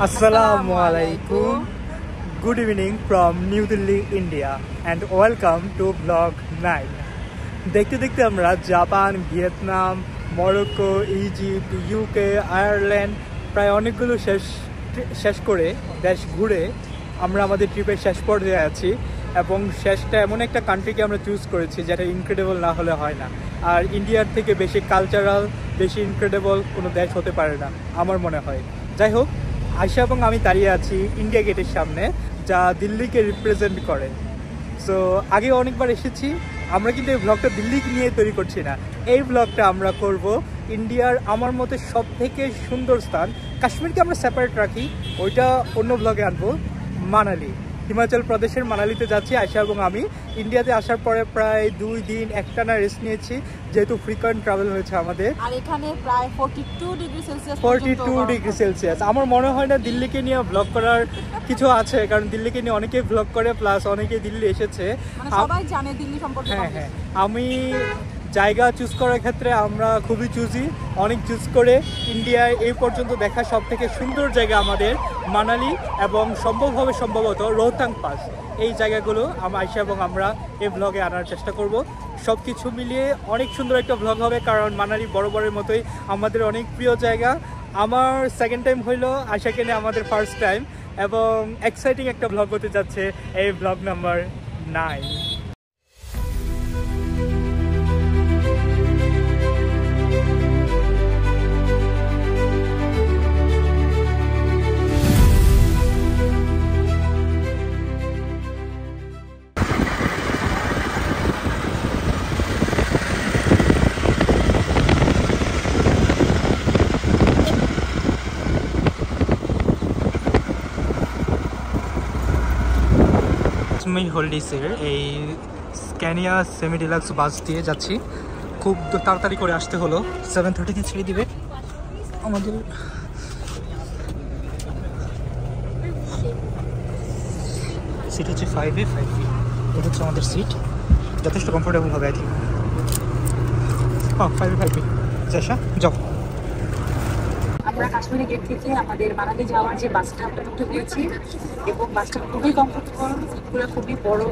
Assalamu alaikum. Good evening from New Delhi, India, and welcome to vlog 9. দেখতে দেখতে আমরা Japan, Vietnam, Morocco, Egypt, UK, Ireland প্রায় অনেকগুলো শেষ করে দেশ ঘুরে আমরা আমাদের ট্রিপের শেষ পর্যায়ে আছি এবং শেষটা এমন একটা কান্ট্রিকে আমরা চুজ করেছি যেটা ইনক্রেডিবল না হলে হয় না। আর ইন্ডিয়ার থেকে বেশি কালচারাল, বেশি ইনক্রেডিবল কোনো দেশ হতে পারে না আমার মনে হয়। যাই হোক, আয়শা এবং আমি দাঁড়িয়ে আছি ইন্ডিয়া গেটের সামনে, যা দিল্লিকে রিপ্রেজেন্ট করে। সো আগে অনেকবার এসেছি, আমরা কিন্তু এই ব্লগটা দিল্লিকে নিয়ে তৈরি করছি না। এই ব্লগটা আমরা করব ইন্ডিয়ার আমার মতে সব থেকে সুন্দর স্থান। কাশ্মীরকে আমরা সেপারেট রাখি, ওইটা অন্য ব্লগে আনবো। মানালি, হিমাচল প্রদেশের মানালিতে যাচ্ছি আয়শা এবং আমি। ইন্ডিয়াতে আসার পরে প্রায় 2 দিন একটানা রেস্ট নিয়েছি, যেহেতু ফ্রিকোয়েন্ট ট্রাভেল হয়েছে আমাদের। আর এখানে প্রায় 42 ডিগ্রি সেলসিয়াস। আমার মনে হয় না দিল্লিকে নিয়ে ব্লগ করার কিছু আছে, কারণ দিল্লিকে নিয়ে অনেকেই ব্লগ করে, প্লাস অনেকে দিল্লি এসেছে, মানে সবাই জানে দিল্লি সম্পর্কে। হ্যাঁ, আমি জায়গা চুজ করার ক্ষেত্রে আমরা খুবই চুজি, অনেক চুজ করে ইন্ডিয়ায় এই পর্যন্ত দেখা সব থেকে সুন্দর জায়গা আমাদের মানালি এবং সম্ভবত রোহতাং পাস। এই জায়গাগুলো আয়শা এবং আমরা এই ব্লগে আনার চেষ্টা করব। সব কিছু মিলিয়ে অনেক সুন্দর একটা ব্লগ হবে, কারণ মানালি বরাবরের মতোই আমাদের অনেক প্রিয় জায়গা। আমার সেকেন্ড টাইম হইলো, আয়শাকে নিয়ে আমাদের ফার্স্ট টাইম, এবং এক্সাইটিং একটা ব্লগ হতে যাচ্ছে এই ব্লগ নাম্বার 9। হলিডেসের এই স্ক্যানিয়া সেমি ডিলাক্স বাস দিয়ে যাচ্ছি। খুব তাড়াতাড়ি করে আসতে হলো, 7:30-তে ছেড়ে দিবে আমাদের। সিট হচ্ছে 5A 5B, এটা হচ্ছে আমাদের সিট, যথেষ্ট কমফোর্টেবল হবে আই থিঙ্ক। 5A 5B যাশা যাও। আমরা কাশ্মীরি গেট থেকে আমাদের মানালি যাওয়ার যে বাসটা আমরা উঠে গিয়েছি, এবং বাসটা খুবই কমফোর্টেবল, সিটগুলো খুবই বড়,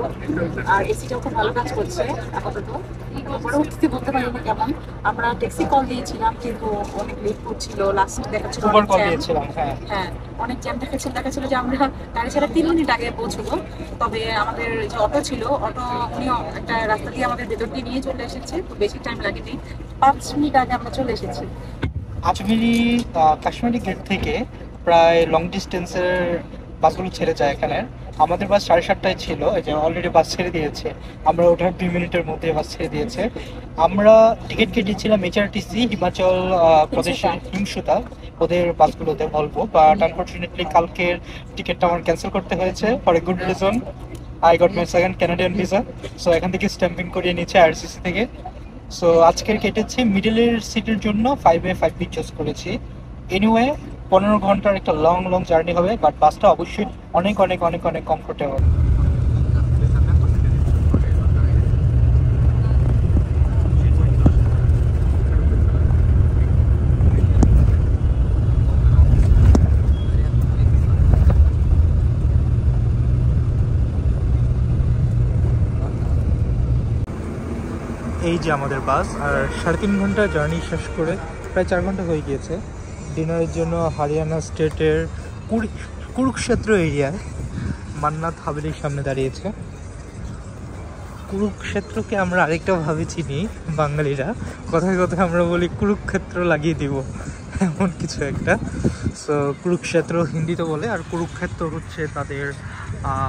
আর এসিটাও খুব ভালো কাজ করছে আপাতত। পরবর্তীতে বলতে পারি না কেমন। আমরা ট্যাক্সি কল দিয়েছিলাম, কিন্তু অনেক লেট করছিল, লাস্ট দেখাচ্ছিল হ্যাঁ অনেক জ্যাম দেখাচ্ছিল যে আমরা গাড়ি ছাড়া 3 মিনিট আগে পৌঁছলো। তবে আমাদের যে অটো ছিল, উনি একটা রাস্তা দিয়ে আমাদের ভেতর দিয়ে নিয়ে চলে এসেছে, তো বেশি টাইম লাগেনি, 5 মিনিট আগে আমরা চলে এসেছি। আজমেরি কাশ্মীরি গেট থেকে প্রায় লং ডিস্টেন্সের বাসগুলো ছেড়ে যায় এখানে। আমাদের বাস 7:30টায় ছিল, এই যে অলরেডি বাস ছেড়ে দিয়েছে। আমরা ওঠার 2 মিনিটের মধ্যে বাস ছেড়ে দিয়েছে। আমরা টিকিট কেটেছিলাম HRTC, হিমাচল প্রদেশের হিমসুতা, ওদের বাসগুলোতে ভলভো, বাট আনফর্চুনেটলি কালকের টিকিটটা আমার ক্যান্সেল করতে হয়েছে for a good reason. I got my second Canadian visa, so এখান থেকে স্ট্যাম্পিং করিয়ে নিচ্ছে IRCC থেকে। সো আজকের কেটেছি মিডলের সিটের জন্য 5A 5B চুজ করেছি। এনিওয়ে 15 ঘন্টার একটা লং জার্নি হবে, বাট বাসটা অবশ্যই অনেক কমফোর্টেবল। এই যে আমাদের বাস, আর 3.5 ঘন্টা জার্নি শেষ করে প্রায় 4 ঘন্টা হয়ে গিয়েছে। ডিনারের জন্য হরিয়ানা স্টেটের কুরুক্ষেত্র এরিয়ায় মান্নাত হাভেলির সামনে দাঁড়িয়েছে। কুরুক্ষেত্রকে আমরা আরেকটা ভাবে চিনি বাঙালিরা, কথায় আমরা বলি কুরুক্ষেত্র লাগিয়ে দিব, এমন কিছু একটা। সো কুরুক্ষেত্র হিন্দিতে বলে, আর কুরুক্ষেত্র হচ্ছে তাদের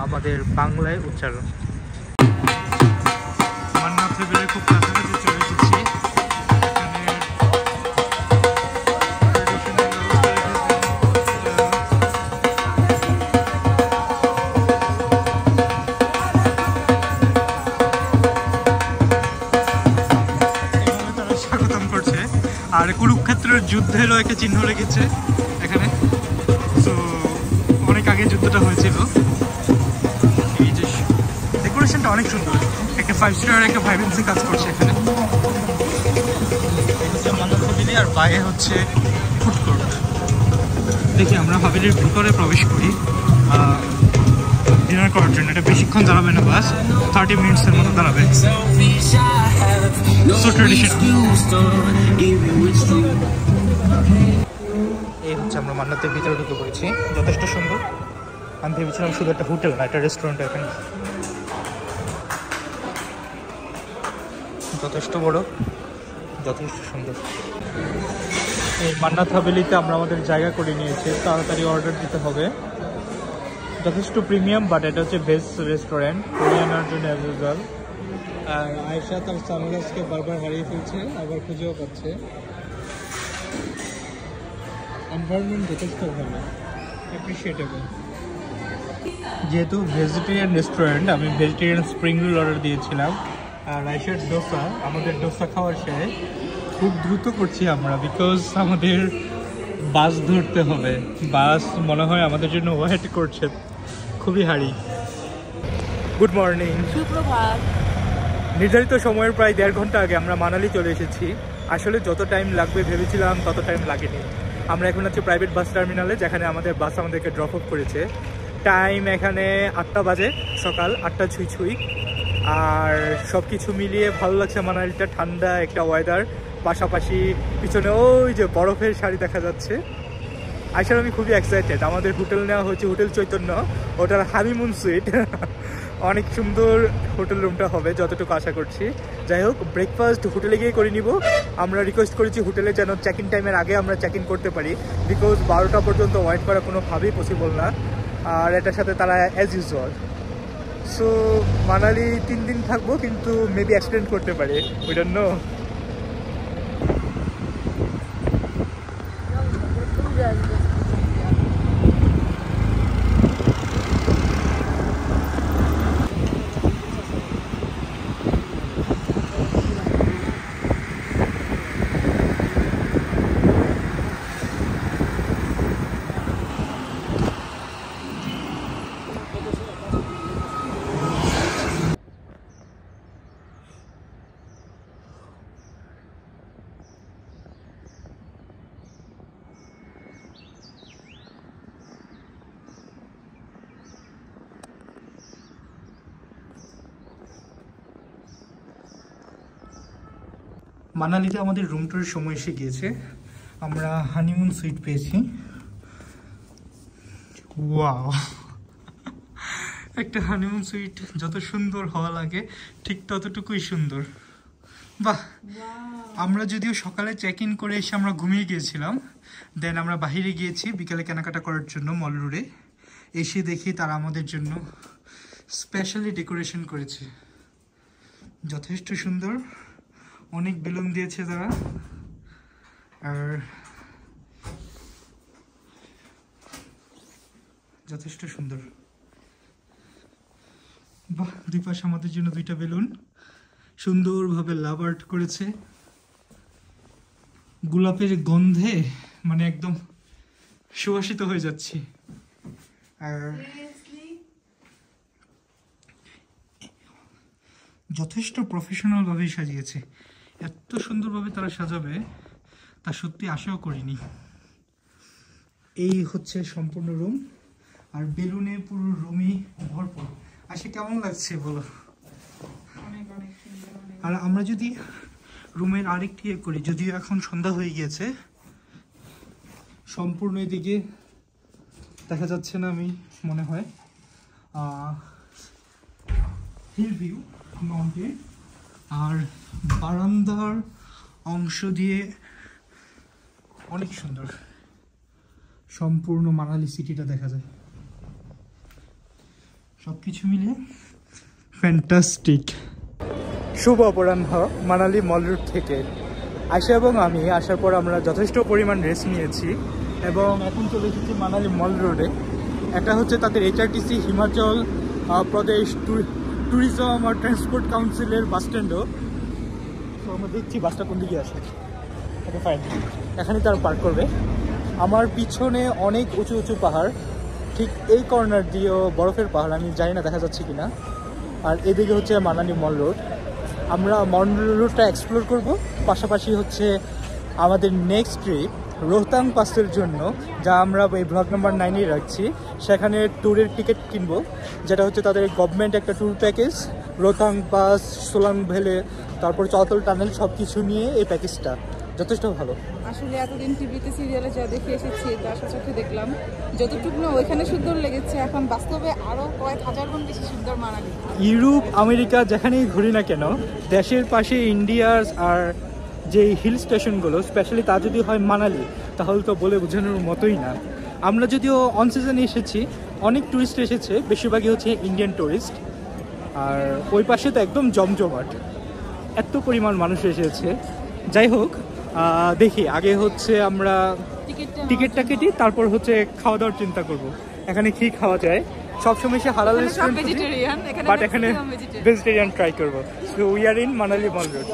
আমাদের বাংলায় উচ্চারণ। মান্নাত হাভেলির খুব কাছাকাছি চলে এসেছি। আর কুরুক্ষেত্রের যুদ্ধেরও একটা চিহ্ন রেখেছে এখানে। তো অনেক আগে যুদ্ধটা হয়েছিল। এই যে ডেকোরেশনটা অনেক সুন্দর, একটা 5 স্টার একটা ভাইব্রেন্সি কাজ করছে এখানে। আর বাইরে হচ্ছে ফুড কোর্ট। দেখি আমরা হাভেলির ভিতরে প্রবেশ করি ডিনার করার জন্য। এটা বেশিক্ষণ দাঁড়াবে না, বাস 30 মিনিটসের মতো দাঁড়াবে। So traditional. এই হচ্ছে আমরা মান্নাতের ভিতরে ঢুকে পড়েছি, যথেষ্ট সুন্দর। আমি ভেবেছিলাম শুধু একটা হোটেল না, একটা রেস্টুরেন্ট এখানে। যথেষ্ট বড়, যথেষ্ট সুন্দর। এই মান্নাত হাভেলিতে আমরা আমাদের জায়গা করে নিয়েছি, তাড়াতাড়ি অর্ডার দিতে হবে। যথেষ্ট প্রিমিয়াম, বাট এটা হচ্ছে বেস্ট রেস্টুরেন্ট কোরিয়ানার জন্য অ্যাজ ইউজুয়াল। আর আয়েশা তার সানগ্লাসকে বারবার হারিয়ে ফেলছে, আবার খুঁজেও পাচ্ছে। এনভায়রনমেন্ট যথেষ্ট ভালো, অ্যাপ্রিসিয়েটেবল। যেহেতু ভেজিটেরিয়ান রেস্টুরেন্ট, আমি ভেজিটেরিয়ান স্প্রিং রোল অর্ডার দিয়েছিলাম। আর আয়েশার ডোসা, আমাদের ডোসা খাওয়ার শেষে খুব দ্রুত করছি আমরা, বিকজ আমাদের বাস ধরতে হবে। বাস মনে হয় আমাদের জন্য ওয়েট করছে, খুবই হারি। গুড মর্নিং, সুপ্রভাত। নির্ধারিত সময়ের প্রায় 1.5 ঘন্টা আগে আমরা মানালি চলে এসেছি। আসলে যত টাইম লাগবে ভেবেছিলাম তত টাইম লাগেনি। আমরা এখন হচ্ছে প্রাইভেট বাস টার্মিনালে, যেখানে আমাদের বাস আমাদেরকে ড্রপ অফ করেছে। টাইম এখানে 8টা বাজে, সকাল 8টা ছুঁই। আর সব কিছু মিলিয়ে ভালো লাগছে মানালিটা, ঠান্ডা একটা ওয়েদার, পাশাপাশি পিছনে ওই যে বরফের শাড়ি দেখা যাচ্ছে। আসলে আমি খুবই এক্সাইটেড। আমাদের হোটেল নেওয়া হয়েছে হোটেল চৈতন্য, ওটার হানিমুন সুইট। অনেক সুন্দর হোটেল রুমটা হবে যতটুকু আশা করছি। যাই হোক, ব্রেকফাস্ট হোটেলে গিয়ে করে নিব। আমরা রিকোয়েস্ট করেছি হোটেলে যেন চেক ইন টাইমের আগে আমরা চেক ইন করতে পারি, বিকজ 12টা পর্যন্ত ওয়েট করা কোনোভাবেই পসিবল না। আর এটার সাথে তারা অ্যাজ ইউজুয়াল। সো মানালি 3 দিন থাকবো, কিন্তু মেবি এক্সটেন্ড করতে পারি, উই ডোন্ট নো। মানালিতে আমাদের রুম টুরের সময় এসে গিয়েছে। আমরা হানিমুন সুইট পেয়েছি। ওয়াও, একটা হানিমুন সুইট যত সুন্দর হওয়া লাগে ঠিক ততটুকুই সুন্দর। বাহ, আমরা যদিও সকালে চেক ইন করে এসে আমরা ঘুমিয়ে গিয়েছিলাম, দেন আমরা বাহিরে গিয়েছি বিকালে কেনাকাটা করার জন্য মল রোডে। এসে দেখি তারা আমাদের জন্য স্পেশালি ডেকোরেশন করেছে, যথেষ্ট সুন্দর। অনেক বেলুন দিয়েছে তারা, আর যথেষ্ট সুন্দর। বাহ, দুই পাশে আমাদের জন্য 2টা বেলুন সুন্দরভাবে লাভ আর্ট করেছে। গোলাপের গন্ধে মানে একদম সুবাসিত হয়ে যাচ্ছি। আর যথেষ্ট প্রফেশনালভাবে সাজিয়েছে। এত সুন্দরভাবে তারা সাজাবে তা সত্যি আশাও করিনি। এই হচ্ছে সম্পূর্ণ রুম, আর বেলুনে পুরো রুমই ভরপুর। আসে কেমন লাগছে বলো? আর আমরা যদি রুমের আরেকটি করি, যদিও এখন সন্ধ্যা হয়ে গিয়েছে, সম্পূর্ণ এদিকে দেখা যাচ্ছে না আমি মনে হয় হিল ভিউ মাউন্টেন, আর বারান্দার অংশ দিয়ে অনেক সুন্দর সম্পূর্ণ মানালি সিটিটা দেখা যায়। সবকিছু মিলে ফ্যান্টাস্টিক। শুভ অপরাহ্ন মানালি মল রোড থেকে। আয়শা এবং আমি আসার পর আমরা যথেষ্ট পরিমাণ রেস্ট নিয়েছি এবং এখন চলে এসেছি মানালি মল রোডে। এটা হচ্ছে তাদের HRTC হিমাচল প্রদেশ ট্যুরিজম আর ট্রান্সপোর্ট কাউন্সিলের বাস স্ট্যান্ডও। তো আমরা দেখছি বাসটা কোন দিকে আসে। ওকে ফাইন, এখানে তারা পার্ক করবে। আমার পিছনে অনেক উঁচু উঁচু পাহাড়, ঠিক এই কর্নার দিয়েও বরফের পাহাড়, আমি জানি না দেখা যাচ্ছে কিনা। আর এদিকে হচ্ছে মানালি মল রোড। আমরা মল রোডটা এক্সপ্লোর করব, পাশাপাশি হচ্ছে আমাদের নেক্সট ট্রিপ রোহতাং পাসের জন্য, যা আমরা এই ব্লগ নাম্বার 9-এ রাখছি, সেখানে ট্যুরের টিকিট কিনবো, যেটা হচ্ছে তাদের গভর্নমেন্ট একটা tour package. Rohtang pass, Solang valley, তারপর চতল টানেল সব কিছু নিয়ে এই প্যাকেজটা যথেষ্ট ভালো। আসলে এতদিন টিভিতে সিরিয়ালে যা দেখে এসেছি তার সাথে দেখলাম যতটুকু না ওইখানে সুন্দর লেগেছে, এখন বাস্তবে আরও কয়েক হাজার গুণ বেশি সুন্দর মানালি। ইউরোপ, আমেরিকা যেখানেই ঘুরি না কেন, দেশের পাশে ইন্ডিয়ার আর যে হিল স্টেশনগুলো, স্পেশালি তা যদি হয় মানালি, তাহলে তো বলে বোঝানোর মতোই না। আমরা যদিও অন সিজনে এসেছি, অনেক ট্যুরিস্ট এসেছে, বেশিরভাগই হচ্ছে ইন্ডিয়ান ট্যুরিস্ট, আর ওই পাশে তো একদম জমজমাট, এত পরিমাণ মানুষ এসেছে। যাই হোক, দেখি আগে হচ্ছে আমরা টিকিটটা কেটি, তারপর হচ্ছে খাওয়া দাওয়ার চিন্তা করব। এখানে কি খাওয়া যায়, সবসময় সে হালাল রেস্টুরেন্ট, বাট এখানে ভেজিটেরিয়ান ট্রাই করবো। So we are in Manali mall road.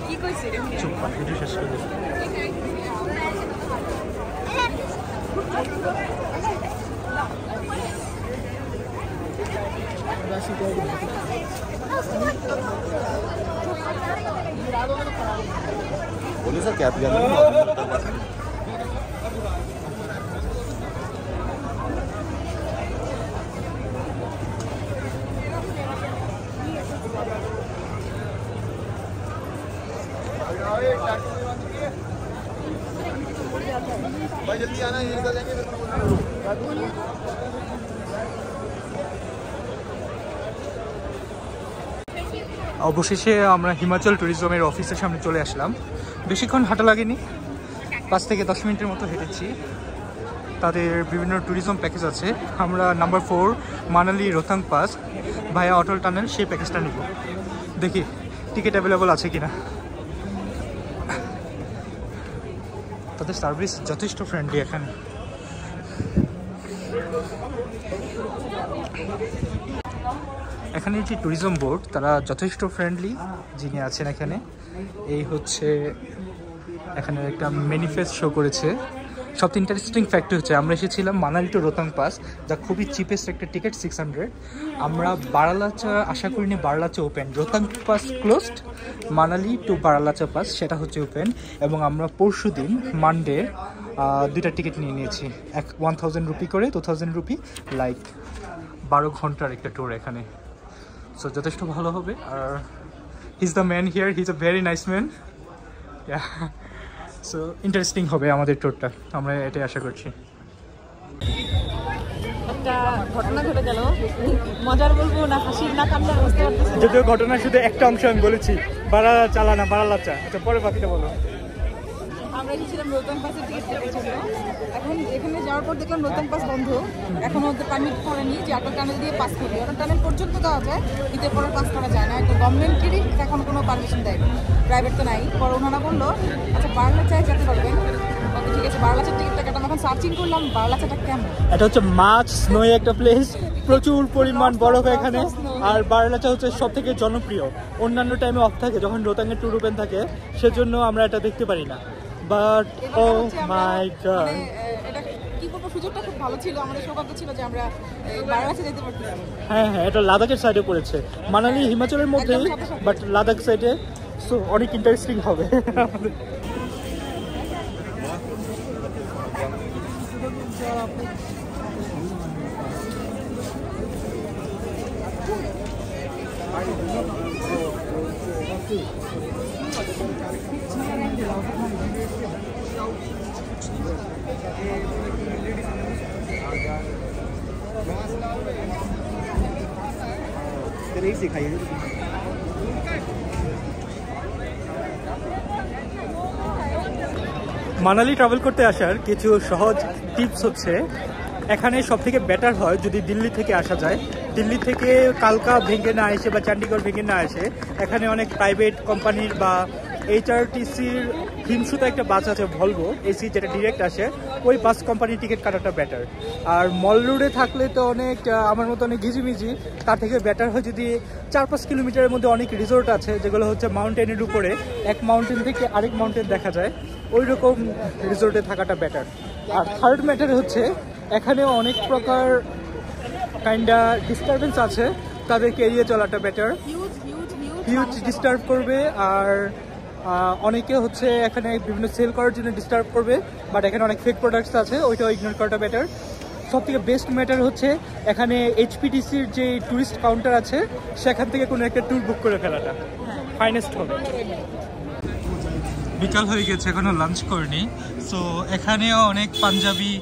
কি কইছে শেষ করে बोले सर कैब गया भाई जल्दी आना, ये निकल जाएंगे। অবশেষে আমরা হিমাচল ট্যুরিজমের অফিসের সামনে চলে আসলাম। বেশিক্ষণ হাঁটা লাগেনি, 5 থেকে 10 মিনিটের মতো হেঁটেছি। তাদের বিভিন্ন ট্যুরিজম প্যাকেজ আছে। আমরা নাম্বার 4 মানালি রোহতাং পাস ভায়া অটল টানেল, সেই প্যাকেজটা নিব। দেখি টিকিট অ্যাভেলেবল আছে কিনা। তাদের সার্ভিস যথেষ্ট ফ্রেন্ডলি এখানে। এখানে যে ট্যুরিজম বোর্ড, তারা যথেষ্ট ফ্রেন্ডলি যিনি আছেন এখানে। এই হচ্ছে এখানে একটা ম্যানিফেস্ট শো করেছে। সবচেয়ে ইন্টারেস্টিং ফ্যাক্টর হচ্ছে আমরা এসেছিলাম মানালি টু রোহতাং পাস, যা খুবই চিপেস্ট একটা টিকিট, 600। আমরা বারালাচা আশা করিনি Baralacha open, Rohtang pass closed, Manali to Baralacha pass সেটা হচ্ছে ওপেন। এবং আমরা পরশু দিন মানডে 2টা টিকিট নিয়ে নিয়েছি, 1000 রুপি করে, 2000 রুপি, লাইক 12 ঘন্টার একটা ট্যুর এখানে। সো যথেষ্ট ভালো হবে। আর he is the man here, he is a very nice man. So interesting হবে আমাদের ট্যুরটা, আমরা এটাই আশা করছি। একটা ঘটনা ঘটে গেল, মজার বলবো না হাসির না কান্নার বুঝতে পারতেছি। যদিও ঘটনা শুধু একটা অংশ আমি বলেছি, বারালা চালা না বারালাচা। আচ্ছা, পরে বাকিটা বলো। আমরা এসেছিলাম রোহতাং পাসের টিকিট কেনার জন্য। এখন এখানে যাওয়ার পর দেখলাম রোহতাং পাস বন্ধ, এখনো ওদের পারমিট করেনি যে অটল টানেল দিয়ে পাস করবে। অটল টানেল পর্যন্ত দেওয়া যায়, কিন্তু পরে পাস করা যায় না, একটা গভর্নমেন্টেরই এখন কোনো পারমিশন দেয়নি, প্রাইভেট তো নাই। পরে ওনারা বললো আচ্ছা বারালাচায় যেতে পারবেন, ঠিক আছে। বারালাচার টিকিটটা কাটাম, এখন সার্চিং করলাম বারালাচাটা কেমন। এটা হচ্ছে মাছ স্নোই একটা প্লেস, প্রচুর পরিমাণ বরফ এখানে। আর বারালাচা হচ্ছে সব থেকে জনপ্রিয়, অন্যান্য টাইমে অফ থাকে যখন রোহতাংয়ের ট্যুর ওপেন থাকে, সেজন্য আমরা এটা দেখতে পারি না। বাট ও মাই গড, এটা কি করবো, সুযোগটা খুব ভালো ছিল, আমাদের সৌভাগ্য ছিল যে আমরা বারালাচা যেতে পারতেছি। হ্যাঁ হ্যাঁ, এটা লাদাখের সাইডে পড়েছে, মানালি হিমাচলের মধ্যেই, বাট লাদাখ সাইডে। সো অনেক ইন্টারেস্টিং হবে। মানালি ট্রাভেল করতে আসার কিছু সহজ টিপস হচ্ছে, এখানে সব থেকে বেটার হয় যদি দিল্লি থেকে আসা যায়। দিল্লি থেকে কালকা ভেঙে না এসে বা চণ্ডীগড় ভেঙে না এসে, এখানে অনেক প্রাইভেট কোম্পানির বা HRTCর হিমসুতা একটা বাস আছে ভলভো এসি, যেটা ডিরেক্ট আসে, ওই বাস কোম্পানির টিকিট কাটাটা বেটার। আর মল রোডে থাকলে তো অনেক আমার মতো অনেক ঘিজিমিজি, তার থেকে বেটার হয় যদি 4-5 কিলোমিটারের মধ্যে অনেক রিসোর্ট আছে যেগুলো হচ্ছে মাউন্টেনের উপরে, এক মাউন্টেন থেকে আরেক মাউন্টেন দেখা যায়, ওই রকম রিসোর্টে থাকাটা বেটার। আর থার্ড ম্যাটার হচ্ছে এখানেও অনেক প্রকার কাইন্ডা ডিস্টারবেন্স আছে, তাদেরকে এড়িয়ে চলাটা বেটার। হিউজ ডিস্টার্ব করবে, আর অনেকে হচ্ছে এখানে বিভিন্ন সেল করার জন্য ডিস্টার্ব করবে, বাট এখানে অনেক ফেক প্রোডাক্টস আছে, ওইটাও ইগনোর করাটা বেটার। সব থেকে বেস্ট ম্যাটার হচ্ছে এখানে এইচপিটিসির যে ট্যুরিস্ট কাউন্টার আছে সেখান থেকে কোনো একটা ট্যুর বুক করে ফেলাটা ফাইনেস্ট হবে। বিকাল হয়ে গেছে, এখনও লাঞ্চ করিনি। সো এখানেও অনেক পাঞ্জাবি,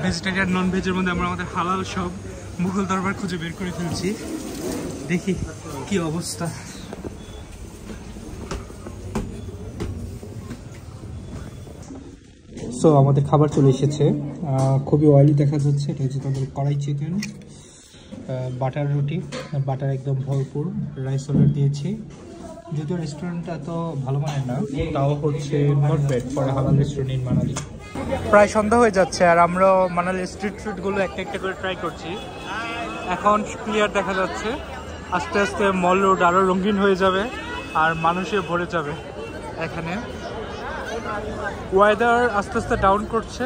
ভেজিটেরিয়ান, নন ভেজের মধ্যে আমরা আমাদের হালাল সব মুঘল দরবার খুঁজে বের করে ফেলছি। দেখি কি অবস্থা। সো আমাদের খাবার চলে এসেছে, খুবই অয়েলি দেখা যাচ্ছে। এটা হচ্ছে তাদের কড়াই চিকেন, বাটার রুটি, বাটার একদম ভরপুর, রাইস অর্ডার দিয়েছি। যদিও রেস্টুরেন্টটা এত ভালো মানের না, তাও হচ্ছে নট ব্যাড ফর হালাল রেস্টুরেন্ট ইন মানালি। প্রায় সন্ধ্যা হয়ে যাচ্ছে আর আমরা মানালি স্ট্রিট ফুডগুলো একটা একটা করে ট্রাই করছি। এখন ক্লিয়ার দেখা যাচ্ছে, আস্তে আস্তে মল রোড আরও রঙিন হয়ে যাবে আর মানুষে ভরে যাবে। এখানে ওয়েদার আস্তে আস্তে ডাউন করছে,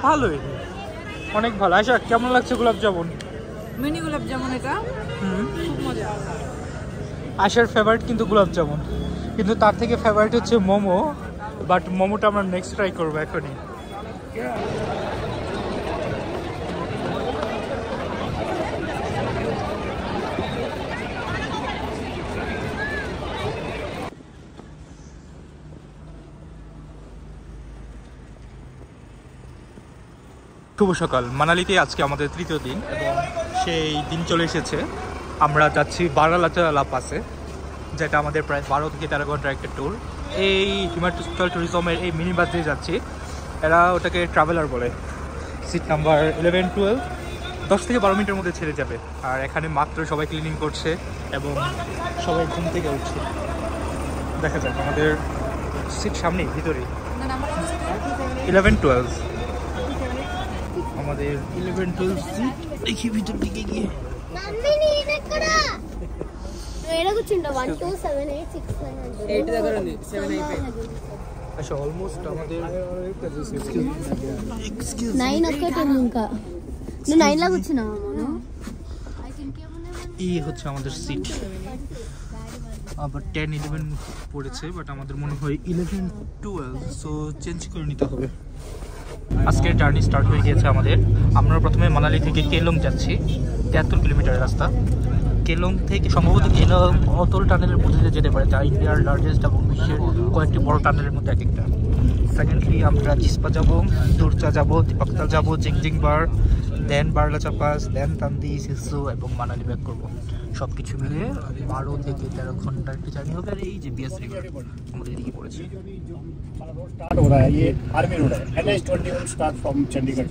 ভালোই, অনেক ভালো। আচ্ছা, কেমন লাগছে গোলাপ জামুন? মিনি গোলাপ জামুন, এটা খুব মজা। আশার ফেভারিট কিন্তু গোলাপ জামুন, কিন্তু তার থেকে ফেভারিট হচ্ছে মোমো, বাট মোমোটা আমরা নেক্সট ট্রাই করবো এখনই। শুভ সকাল। মানালিতে আজকে আমাদের তৃতীয় দিন এবং সেই দিন চলে এসেছে। আমরা যাচ্ছি বারালাচালা পাসে, যেটা আমাদের প্রায় 12 থেকে 13 ঘন্টার একটা ট্যুর। এই হিমাচল ট্যুরিজমের এই মিনি বাস দিয়ে যাচ্ছি, এরা ওটাকে ট্রাভেলার বলে। সিট নাম্বার 11-12, 10 থেকে 12 মিনিটের মধ্যে ছেড়ে যাবে। আর এখানে মাত্র সবাই ক্লিনিং করছে এবং সবাই ঘুম থেকে উঠছে। দেখা যাক, আমাদের সিট সামনেই, ভিতরেই 11-12, আমাদের 11-12 সিট। দেখি ভিতর দিকে গিয়ে আচ্ছা, অলমোস্ট আমাদের 9 ఇంకా నువ్వు 9 లాగా వచ్చినావా మనం এই হচ্ছে আমাদের সিট। আবার 10-11 পড়েছে, বাট আমাদের মনে হয় 11-12, সো চেঞ্জ করে নিতে হবে। আজকের জার্নি স্টার্ট হয়ে গিয়েছে আমাদের। আমরা প্রথমে মানালি থেকে কেলং যাচ্ছি, 73 কিলোমিটারের রাস্তা। কেলং থেকে সম্ভবত কেলং অতল টানেলের মধ্যে দিয়ে যেতে পারে, যা ইন্ডিয়ার লার্জেস্ট এবং বিশ্বের কয়েকটি বড় টানেলের মধ্যে এক একটা। সেকেন্ডলি আমরা চিস্পা যাবো, দুরচা যাবো, তিপাকতাল যাবো, জিংজিংবার, দেন বারলাচা পাস, দেন তান্দি, সিসু এবং মানালি ব্যাক করবো। সব কিছু মিলে 12 থেকে 13 ঘন্টার একটি জার্নি হবে। আর এই যে বিএস রিভার আমাদের এদিকে পড়েছে। स्टार्ट हो रहा है, ये आर्मी रोड है। NH-21 स्टार्ट फ्रॉम चंडीगढ़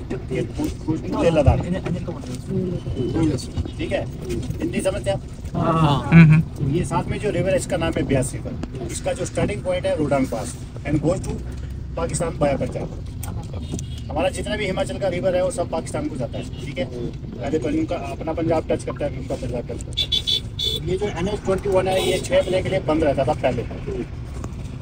ये लद्दाख, ठीक है। हिंदी समझते हैं आप? ये साथ में जो रिवर है इसका नाम है ब्यास रिवर। इसका जो स्टार्टिंग पॉइंट है रोहतांग पास एंड गोज टू पाकिस्तान बाया पंजाब। हमारा जितना भी हिमाचल का रिवर है वो सब पाकिस्तान को जाता है, ठीक है। पहले तो इनका अपना पंजाब टच करता है, इनका पंजाब टच करता है। ये जो NH-21 है ये 6 महीने के लिए बंद रहता था पहले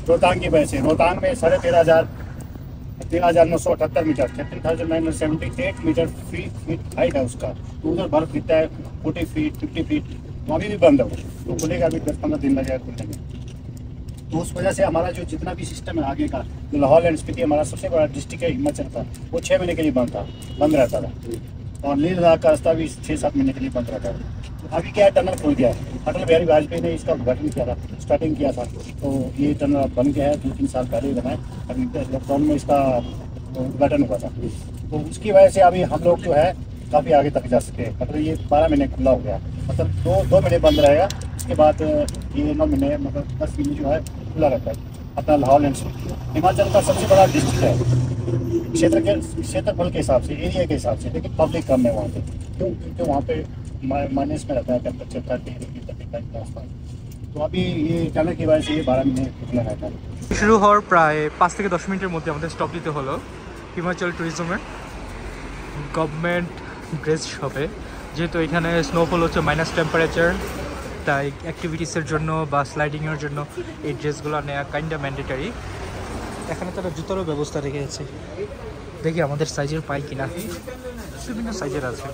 रोहतांग की वजह से। रोहतांग में 13,978 मीटर, 13,978 मीटर फीट हाइट है उसका। तो उधर बर्फ गिरता है 40 फीट 50 फीट, तो अभी भी बंद है वो, तो खुलेगा अभी 10-15 दिन लगेगा खुलने में। तो उस वजह से हमारा जो जितना भी सिस्टम है आगे का, जो लाहौल एंड स्पीति हमारा सबसे बड़ा डिस्ट्रिक्ट है हिमाचल का, वो 6 महीने के लिए बंद रहता था। और लेह लद्दाख का रास्ता भी 6-7 महीने के लिए बंद रहता था। तो अभी क्या है, टनल खुल गया है। अटल बिहारी वाजपेयी ने इसका उद्घाटन किया था, स्टार्टिंग किया था, तो ये टनल बन गया है। 2-3 साल पहले बना है, अभी लॉकडाउन में इसका उद्घाटन हुआ था। तो उसकी वजह से अभी हम लोग जो है काफ़ी आगे तक जा सकते हैं। मतलब ये 12 महीने खुला हो गया, मतलब 2 महीने बंद रहेगा, उसके बाद ये 9 महीने मतलब 10 महीने जो है खुला रहता है। अपना लाहौल एंड स्पीति हिमाचल का सबसे बड़ा डिस्ट्रिक्ट है क्षेत्रफल के हिसाब से, एरिया के हिसाब से, लेकिन पब्लिक कम है वहाँ पे। क्यों? क्योंकि वहाँ पे माइनस में रहता है टेम्परेचर 30 डिग्री 35 के आसपास। तो अभी ये टनल की वजह से ये 12 महीने खुला रहता है। শুরু হওয়ার প্রায় 5 থেকে 10 মিনিটের মধ্যে আমাদের স্টপ দিতে হলো হিমাচল ট্যুরিজমের। গভর্নমেন্ট ড্রেস হবে, যেহেতু এখানে স্নোফল হচ্ছে মাইনাস টেম্পারেচার, তাই অ্যাক্টিভিটিসের জন্য বা স্লাইডিংয়ের জন্য এই ড্রেসগুলো নেওয়া কাইন্ডা ম্যান্ডেটারি। এখানে তারা জুতারও ব্যবস্থা রেখেছে। দেখি আমাদের সাইজের পাই কিনা, বিভিন্ন সাইজের আছে।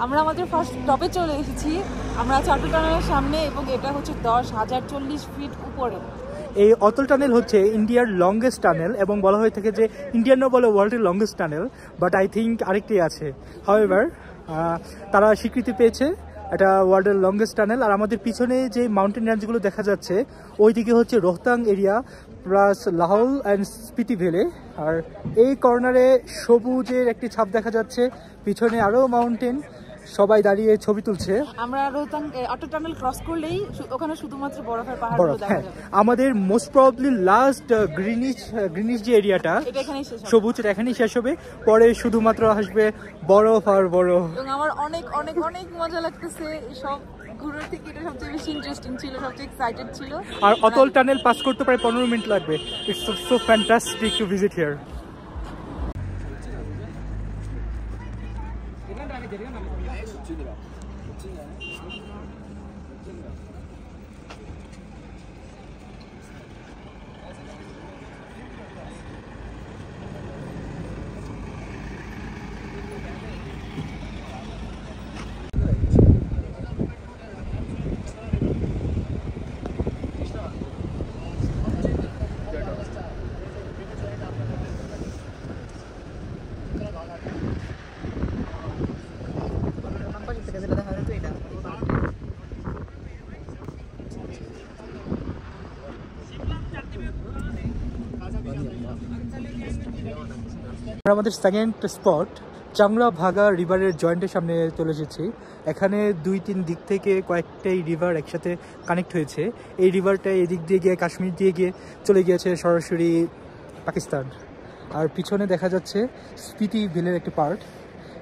আমরা আমাদের ফার্স্ট স্টপে চলে এসেছি। আমরা চাটু টানেলের সামনে, এবং এটা হচ্ছে 10,040 ফিট উপরে। এই অতল টানেল হচ্ছে ইন্ডিয়ার লংগেস্ট টানেল, এবং বলা হয়ে থাকে যে ইন্ডিয়ান না বলে ওয়ার্ল্ডের longest tunnel, but I think আরেকটি আছে। হাউএভার তারা স্বীকৃতি পেয়েছে এটা ওয়ার্ল্ডের লংগেস্ট টানেল। আর আমাদের পিছনে যে মাউন্টেন রেঞ্জগুলো দেখা যাচ্ছে ওইদিকে হচ্ছে Rohtang area plus Lahaul and Spiti valley. আর এই কর্নারে সবুজের একটি ছাপ দেখা যাচ্ছে, পিছনে আরও মাউন্টেন, সবাই দাঁড়িয়ে ছবি তুলছে। আমরা রোহতাং অটো টানেল ক্রস করলেই ওখানে শুধুমাত্র বরফের পাহাড়গুলো দেখা যাবে। আমাদের মোস্ট প্রবাবলি লাস্ট গ্রিনিশ যে এরিয়াটা সবুজ, এখানেই শেষ হবে, পরে শুধুমাত্র আসবে বরফ আর বরফ। এবং আমার অনেক অনেক অনেক মজা লাগতেছে সব ঘুরে থেকে। এটা সবচেয়ে বেশি ইন্টারেস্টিং ছিল, সবচেয়ে এক্সাইটেড ছিল। আর অতল টানেল পাস করতে প্রায় 15 মিনিট লাগবে। It's so fantastic to visit here. আমাদের সেকেন্ড স্পট চাংরা ভাগা রিভারের জয়েন্টের সামনে চলে এসেছি। এখানে 2-3 দিক থেকে কয়েকটাই রিভার একসাথে কানেক্ট হয়েছে। এই রিভারটা এদিক দিয়ে গিয়ে কাশ্মীর দিয়ে গিয়ে চলে গিয়েছে সরাসরি পাকিস্তান। আর পিছনে দেখা যাচ্ছে স্পিতি ভ্যালির একটি পার্ট।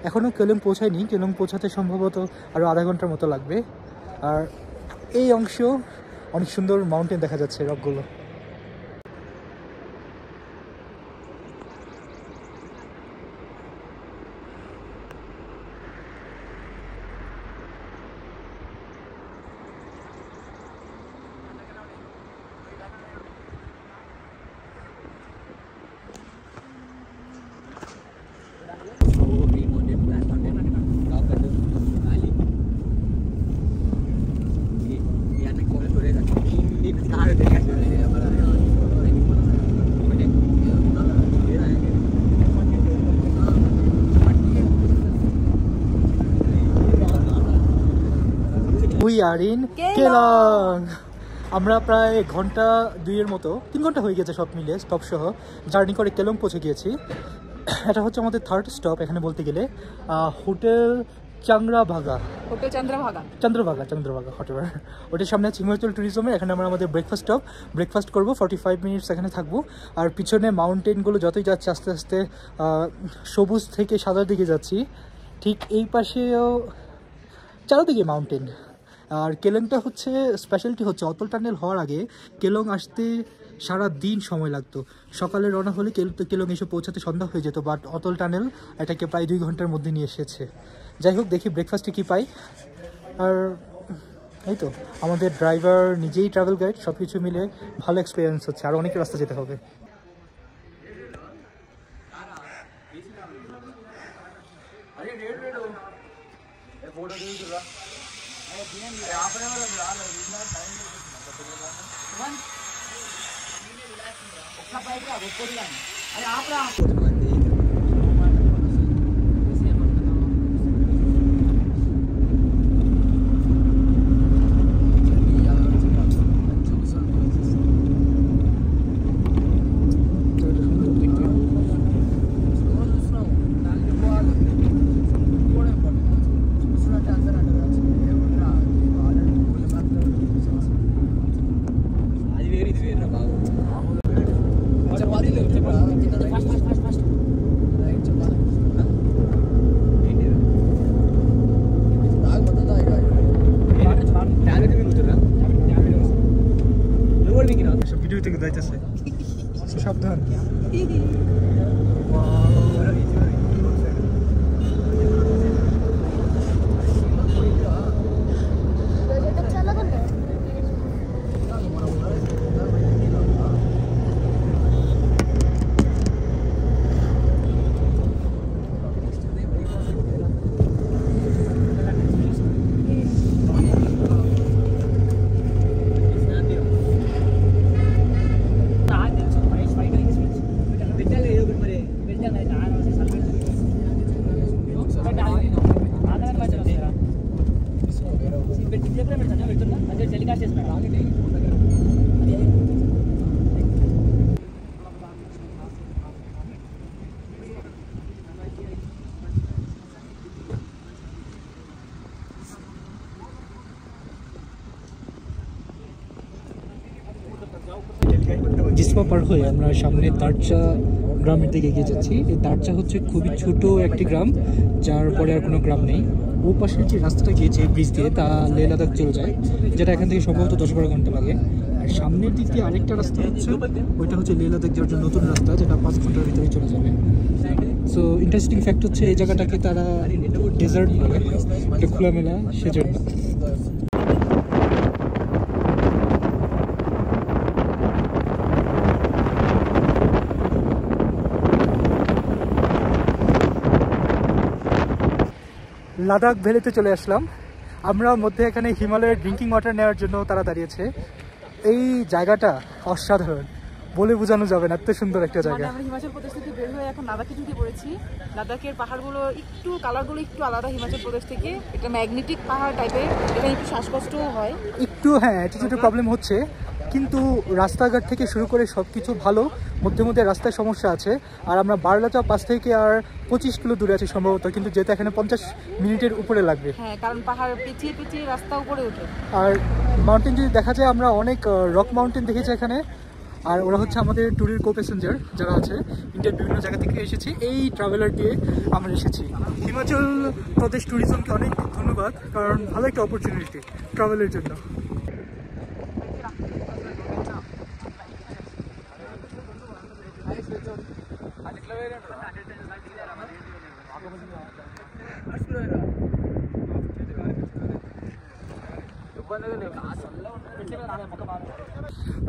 এখনও কেলং পৌঁছায়নি, কেলং পৌঁছাতে সম্ভবত আরও আধা ঘন্টার মতো লাগবে। আর এই অংশ অনেক সুন্দর মাউন্টেন দেখা যাচ্ছে, রকগুলো। We are in Keylong. আমরা প্রায় ঘন্টা 2-এর মতো, 3 ঘন্টা হয়ে গেছে সব মিলে স্টপ সহ জার্নি করে কেলং পৌঁছে গিয়েছি। এটা হচ্ছে আমাদের থার্ড স্টপ এখানে বলতে গেলে। Hotel Chandrabhaga, hotel Chandrabhaga hotel. ওটার সামনে আছে হিমাচল ট্যুরিজমের। এখানে আমরা আমাদের ব্রেকফাস্ট করবো, 45 মিনিটস এখানে থাকবো। আর পিছনে মাউন্টেনগুলো যতই যাচ্ছে আস্তে আস্তে সবুজ থেকে সাদার দিকে যাচ্ছি। ঠিক এই পাশেও চারদিকে মাউন্টেন। আর কেলংটা হচ্ছে স্পেশালিটি হচ্ছে অতল টানেল হওয়ার আগে কেলং আসতে সারা দিন সময় লাগতো। সকালে রওনা হলে কেলং এসে পৌঁছাতে সন্ধ্যা হয়ে যেত, বাট অতল টানেল এটাকে প্রায় 2 ঘন্টার মধ্যে নিয়ে এসেছে। যাই হোক, দেখি ব্রেকফাস্টে কী পাই। আর এই তো আমাদের ড্রাইভার নিজেই ট্রাভেল গাইড, সব কিছু মিলে ভালো এক্সপিরিয়েন্স হচ্ছে। আর অনেক রাস্তা যেতে হবে। যাইতেছে সাবধান। জিসমা পার হয়ে আমরা সামনে দারচা গ্রামের দিকে এগিয়ে যাচ্ছি। এই দারচা হচ্ছে খুবই ছোট একটি গ্রাম, যার পরে আর কোনো গ্রাম নেই। ও পাশের যে রাস্তাটা গিয়েছে ব্রিজ দিয়ে, তা লে লাদাখ চলে যায়, যেটা এখান থেকে সম্ভবত 10-12 ঘন্টা লাগে। আর সামনের দিক দিয়ে আরেকটা রাস্তা হচ্ছে, ওইটা হচ্ছে লে লাদাখ যাওয়ার জন্য নতুন রাস্তা, যেটা 5 ঘন্টার ভিতরে চলে যাবে। সো ইন্টারেস্টিং ফ্যাক্ট হচ্ছে এই জায়গাটাকে তারা ডেজার্ট বলে, এটা খোলামেলা সেজন্য। লাদাখ ভ্যালিতে চলে আসলাম আমরা। মধ্যে এখানে হিমালয়ের ড্রিঙ্কিং ওয়াটার নেওয়ার জন্য তারা দাঁড়িয়েছে। এই জায়গাটা অসাধারণ, বলে বোঝানো যাবে না, এত সুন্দর একটা জায়গা। আমরা হিমাচল প্রদেশ থেকে বের হয়ে এখন লাদাখে ঢুকে পড়েছি। লাদাখের পাহাড়গুলো একটু কালারগুলো একটু আলাদা হিমাচল প্রদেশ থেকে। এটা ম্যাগনেটিক পাহাড় টাইপের, এখানে একটু শ্বাসকষ্টও হয় একটু। হ্যাঁ, অ্যাটিটিউডের প্রবলেম হচ্ছে, কিন্তু রাস্তাঘাট থেকে শুরু করে সব কিছু ভালো। মধ্যে মধ্যে রাস্তায় সমস্যা আছে। আর আমরা বারলাচা পাস থেকে আর 25 কিলো দূরে আছি সম্ভবত, কিন্তু যেতে এখানে 50 মিনিটের উপরে লাগবে। হ্যাঁ, কারণ পাহাড় পেঁচিয়ে পেঁচিয়ে রাস্তা উপরে ওঠে। আর মাউন্টেন যদি দেখা যায়, আমরা অনেক রক মাউন্টেন দেখেছি এখানে। আর ওরা হচ্ছে আমাদের ট্যুরের কো প্যাসেঞ্জার যারা আছে, ইন্ডিয়ার বিভিন্ন জায়গা থেকে এসেছি। এই ট্রাভেলার দিয়ে আমরা এসেছি। হিমাচল প্রদেশ ট্যুরিজমকে অনেক ধন্যবাদ, কারণ ভালো একটা অপরচুনিটি ট্রাভেলের জন্য।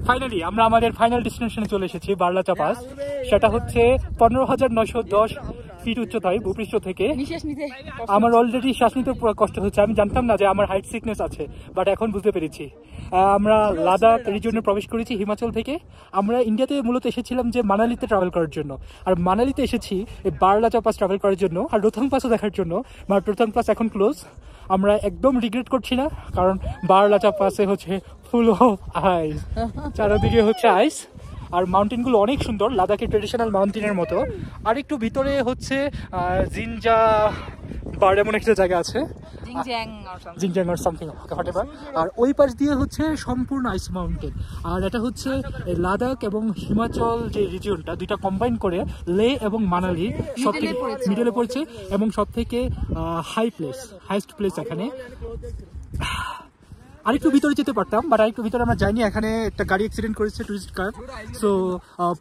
ফাইনালি আমরা আমাদের ফাইনাল ডেস্টিনেশনে চলে এসেছি, বারলাচা পাস। সেটা হচ্ছে 15,910 ফিট উচ্চতায় ভূপৃষ্ঠ থেকে। আমার অলরেডি শ্বাস নিতে কষ্ট হচ্ছে। আমি জানতাম না যে আমার হাইট সিকনেস আছে, বাট এখন বুঝতে পেরেছি। আমরা লাদাখ রিজিয়নে প্রবেশ করেছি হিমাচল থেকে। আমরা ইন্ডিয়াতে মূলত এসেছিলাম যে মানালিতে ট্রাভেল করার জন্য, আর মানালিতে এসেছি এই বারলাচা পাস ট্রাভেল করার জন্য আর রোথাং পাসও দেখার জন্য। বাট রোথাং পাস এখন ক্লোজ। আমরা একদম রিগ্রেট করছি না, কারণ বারলাচা পাসে হচ্ছে ফুল অফ আইস, চারদিকে হচ্ছে আইস। আর মাউন্টেনগুলো অনেক সুন্দর, লাদাখের ট্রেডিশনাল মাউন্টেনের মতো। আর একটু ভিতরে হচ্ছে জিনজা বার এমন একটা জায়গা আছে, জিনজ্যাং অর সামথিং হোয়াটএভার। আর ওই পাশ দিয়ে হচ্ছে সম্পূর্ণ আইস মাউন্টেন। আর এটা হচ্ছে লাদাখ এবং হিমাচল যে রিজিয়নটা, দুইটা কম্বাইন করে লে এবং মানালি সব থেকে মিডলে পড়ছে, এবং সব থেকে হাইস্ট প্লেস এখানে। আরেকটু ভিতরে যেতে পারতাম, বাট আরেকটু ভিতরে আমরা যাইনি। এখানে একটা গাড়ি অ্যাক্সিডেন্ট করেছে, টুরিস্ট কার। সো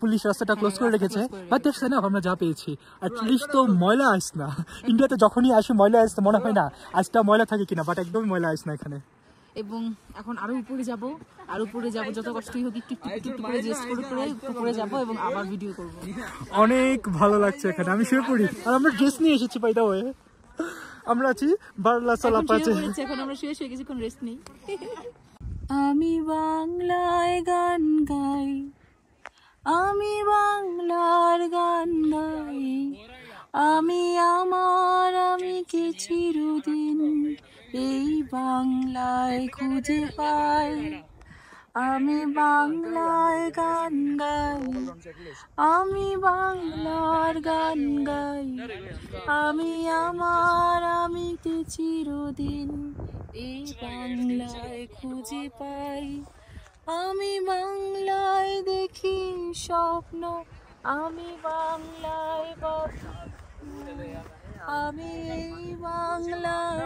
পুলিশ রাস্তাটা ক্লোজ করে রেখেছে। বাট দ্যাটস এনাফ, আমরা যা পেয়েছি। অ্যাটলিস্ট তো ময়লা আইস না। ইন্ডিয়াতে যখনই আসি ময়লা আইস, মনে হয় না আইসটা ময়লা থাকে কিনা, বাট একদমই ময়লা আইস না এখানে। এবং এখন আরো উপরে যাব, আর উপরে যাব, যত কষ্টই হোক একটু করে রেস্ট করে উপরে যাব এবং আবার ভিডিও করব। অনেক ভালো লাগছে এখানে, আমি শুয়ে পড়ি। আর আমরা ড্রেস নিয়ে এসেছি, বাই দ্য ওয়ে। আমরা আছি বারলাচা পাসে। এখন আমরা শুয়ে গেছি, কোন রেস্ট নেই। আমি বাংলায় গান গাই, আমি বাংলার গান গাই, আমি কি চিরদিন এই বাংলায় খুঁজে পাই। আমি বাংলায় গান গাই, আমি বাংলার গান গাই, আমি কি চিরদিন এই বাংলায় খুঁজে পাই। আমি বাংলায় দেখি স্বপ্ন, আমি বাংলায় আমি এই বাংলার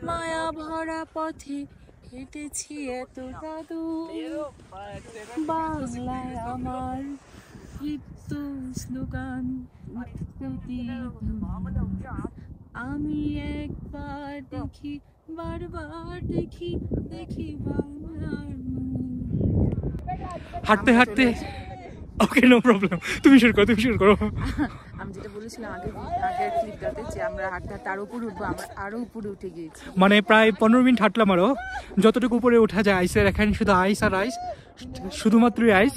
মায়া ভরা পথে হেঁটেছি এতটা দূর বাংলায় আমার মৃত্যু স্লোগান আমি একবার দেখি বারবার দেখি দেখি বাংলার হাঁটতে হাঁটতে ওকে নো প্রবলেম, তুমি শুরু করো। আমি যেটা বলেছিলাম আগের ক্লিপটাতে যে আমরা হাঁটতে হাঁটতে আরো উপরে উঠবো, আমরা আরো উপরে উঠে গিয়েছি। মানে প্রায় 15 মিনিট হাঁটলাম আরো, যতটুকু উপরে ওঠা যায় আইসের, এখানে শুধু আইস আর আইস, শুধুমাত্রই আইস।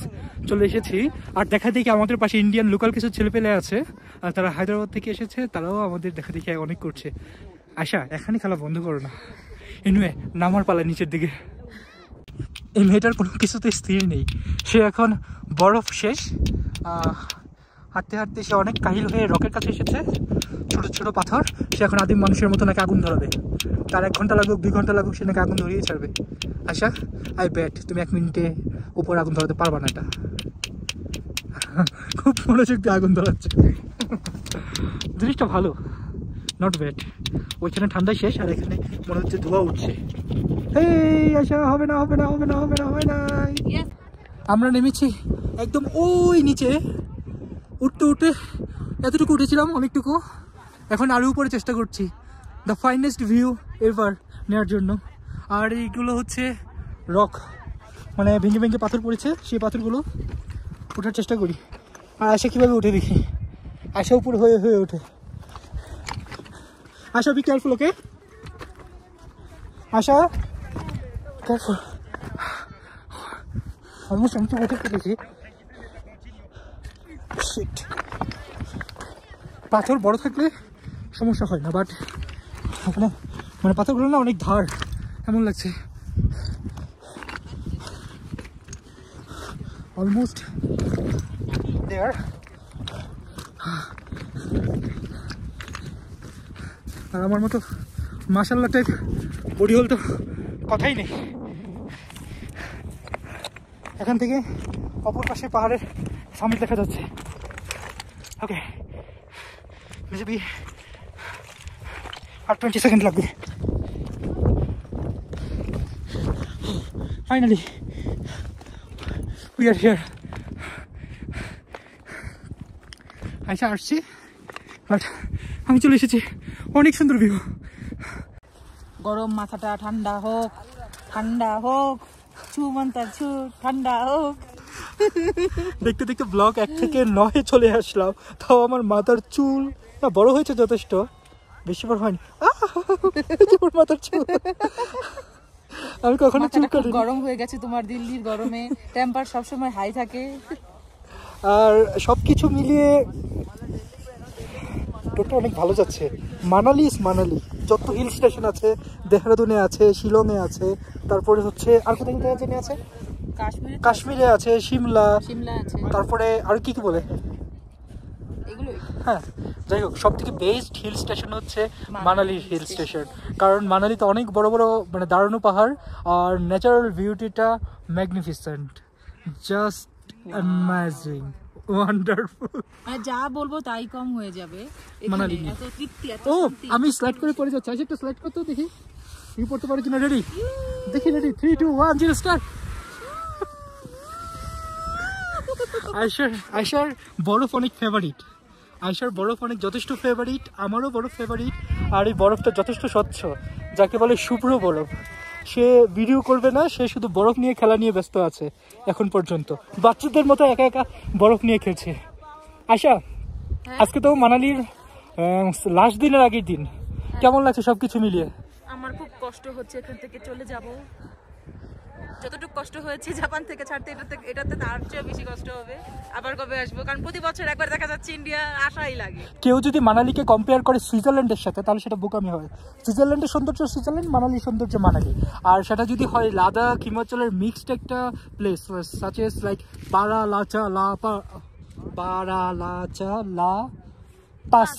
চলে এসেছি আর দেখা দেখি আমাদের পাশে ইন্ডিয়ান লোকাল কিছু ছেলেপেলে আছে, আর তারা হায়দ্রাবাদ থেকে এসেছে, তারাও আমাদের দেখা দেখি অনেক করছে। আশা এখানে খেলা বন্ধ করো না, এনিওয়ে নামার পালা নিচের দিকে। এই মেয়েটার কোনো কিছুতে স্থির নেই, সে এখন বরফ শেষ, হাঁটতে হাঁটতে সে অনেক কাহিল হয়ে রকের কাছে এসেছে, ছোট ছোট পাথর। সে এখন আদিম মানুষের মতো নাকি আগুন ধরাবে, তার 1 ঘন্টা লাগুক 2 ঘন্টা লাগুক, সে নাকি আগুন ধরিয়ে ছাড়বে। আশা আই ব্যাট তুমি 1 মিনিটে উপর আগুন ধরাতে পারবা না, এটা খুব মনোযোগ দিয়ে আগুন ধরাচ্ছে। জিনিসটা ভালো, নট ব্যাড। ওইখানে ঠান্ডায় শেষ আর এখানে মনে হচ্ছে ধোঁয়া উঠছে। এই আশা হবে না, হবে না, হবে না, হবে না, হয় নাই। আমরা নেমেছি একদম ওই নিচে, উঠতে উঠতে এতটুকু উঠেছিলাম, অনেকটুকু, এখন আরও উপরে চেষ্টা করছি দ্য ফাইনেস্ট ভিউ এভার নেওয়ার জন্য। আর এইগুলো হচ্ছে রক, মানে ভেঙে ভেঙে পাথর পড়েছে, সেই পাথরগুলো ওঠার চেষ্টা করি। আর আশা কীভাবে উঠে দেখি, আশা উপরে হয়ে হয়ে ওঠে। Asha be careful, okay Asha careful. Almost আমি তো উঠে পেরেছি। পাথর বড় থাকলে সমস্যা হয় না, বাট ওখানে মানে পাথরগুলো না অনেক ধার, এমন লাগছে। Almost there. আর আমার মতো মাশাআল্লাহ টাইপ বডি হল তো কথাই নেই। এখান থেকে অপর পাশে পাহাড়ের সামনে দেখা যাচ্ছে। ওকে, মেবি আর 20 সেকেন্ড লাগবে। Finally we are here. আচ্ছা আসছি, বাট আমি চলে এসেছি, অনেক সুন্দর ভিউ। গরম মাথাটা ঠান্ডা হোক, ঠান্ডা হোক, ছু মন্তার ছু, ঠান্ডা হোক। দেখতে দেখতে ব্লগ 1 থেকে 9 চলে আসলাম, তাও আমার মাথার চুল না বড় হয়েছে যথেষ্ট, বেশি বড় হয়নি। মাথার চুল আমি কখনো চুল কাটি। গরম হয়ে গেছে তোমার, দিল্লির গরমে টেম্পার সবসময় হাই থাকে। আর সবকিছু মিলিয়ে টোটো অনেক ভালো যাচ্ছে। মানালি যত হিল স্টেশন আছে, দেহরাদুনে আছে, শিলংয়ে আছে, তারপরে হচ্ছে আর কোথায় কোথায় আছে, কাশ্মীরে আছে, সিমলা আছে, তারপরে আর কি কি বলে এগুলোই। হ্যাঁ, যাই হোক, সব থেকে বেস্ট হিল স্টেশন হচ্ছে মানালি হিল স্টেশন, কারণ মানালিতে অনেক বড় বড় মানে দাঁড়ানো পাহাড়, আর ন্যাচারাল বিউটিটা ম্যাগনিফিসেন্ট, জাস্ট অ্যামেজিং, ওয়ান্ডারফুল। আর যা বলবো তাই কম হয়ে যাবে মানালি। এত তৃপ্তি, এত ও শান্তি। আমি স্লাইড করে পড়ে যাচ্ছি, একটা স্লাইড করতে দেখি তুমি পড়তে পারো কিনা। রেডি, দেখি, রেডি, 3 2 1 0 স্টার্ট। আয়শার বরফ অনেক ফেভারিট, আয়শার বরফ অনেক যথেষ্ট ফেভারিট, আমারও বরফ ফেভারিট। আর এই বরফটা যথেষ্ট স্বচ্ছ, যাকে বলে শুভ্র বরফ। সে ভিডিও করবে না, সে শুধু বরফ নিয়ে খেলা নিয়ে ব্যস্ত আছে এখন পর্যন্ত, বাচ্চাদের মতো একা একা বরফ নিয়ে খেলছে। আয়শা, আজকে তো মানালির লাস্ট দিনের আগের দিন, কেমন লাগছে সবকিছু মিলিয়ে? আমার খুব কষ্ট হচ্ছে এখান থেকে চলে যাব। যতটুকু কষ্ট হয়েছে জাপান থেকে ছাড়তে, এটাতে তার চেয়ে বেশি কষ্ট হবে। আবার কবে আসবো, কারণ প্রতি বছর একবার দেখা যাচ্ছে ইন্ডিয়া, আশাই লাগে। কেউ যদি মানালিকে কম্পেয়ার করে সুইজারল্যান্ডের সাথে, তাহলে সেটা বোকামি হয়। সুইজারল্যান্ডের সৌন্দর্য সুইজারল্যান্ড, মানালির সৌন্দর্য মানালি। আর সেটা যদি হয় লাদাখ হিমাচলের মিক্সড একটা place, such as like Baralacha লা পাস,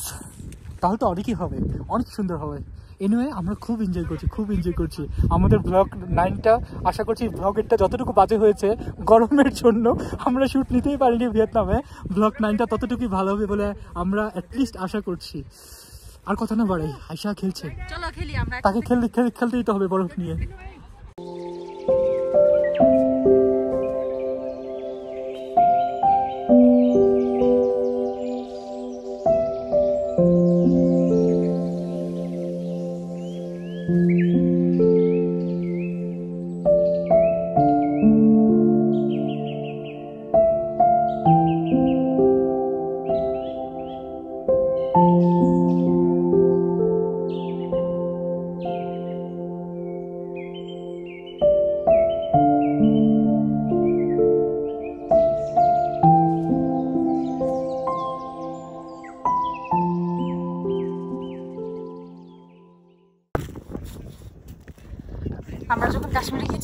তাহলে তো অনেকই হবে, অনেক সুন্দর হবে। এনিওয়ে আমরা খুব এনজয় করছি আমাদের ব্লগ 9টা। আশা করছি ব্লগেরটা যতটুকু বাজে হয়েছে গরমের জন্য আমরা শ্যুট নিতেই পারিনি ভিয়েতনামে, ব্লগ 9টা ততটুকুই ভালো হবে বলে আমরা অ্যাটলিস্ট আশা করছি। আর কথা না বাড়াই, আয়শা খেলছে, চলো খেলি আমরা। তাকে খেলতেই তো হবে বরফ নিয়ে।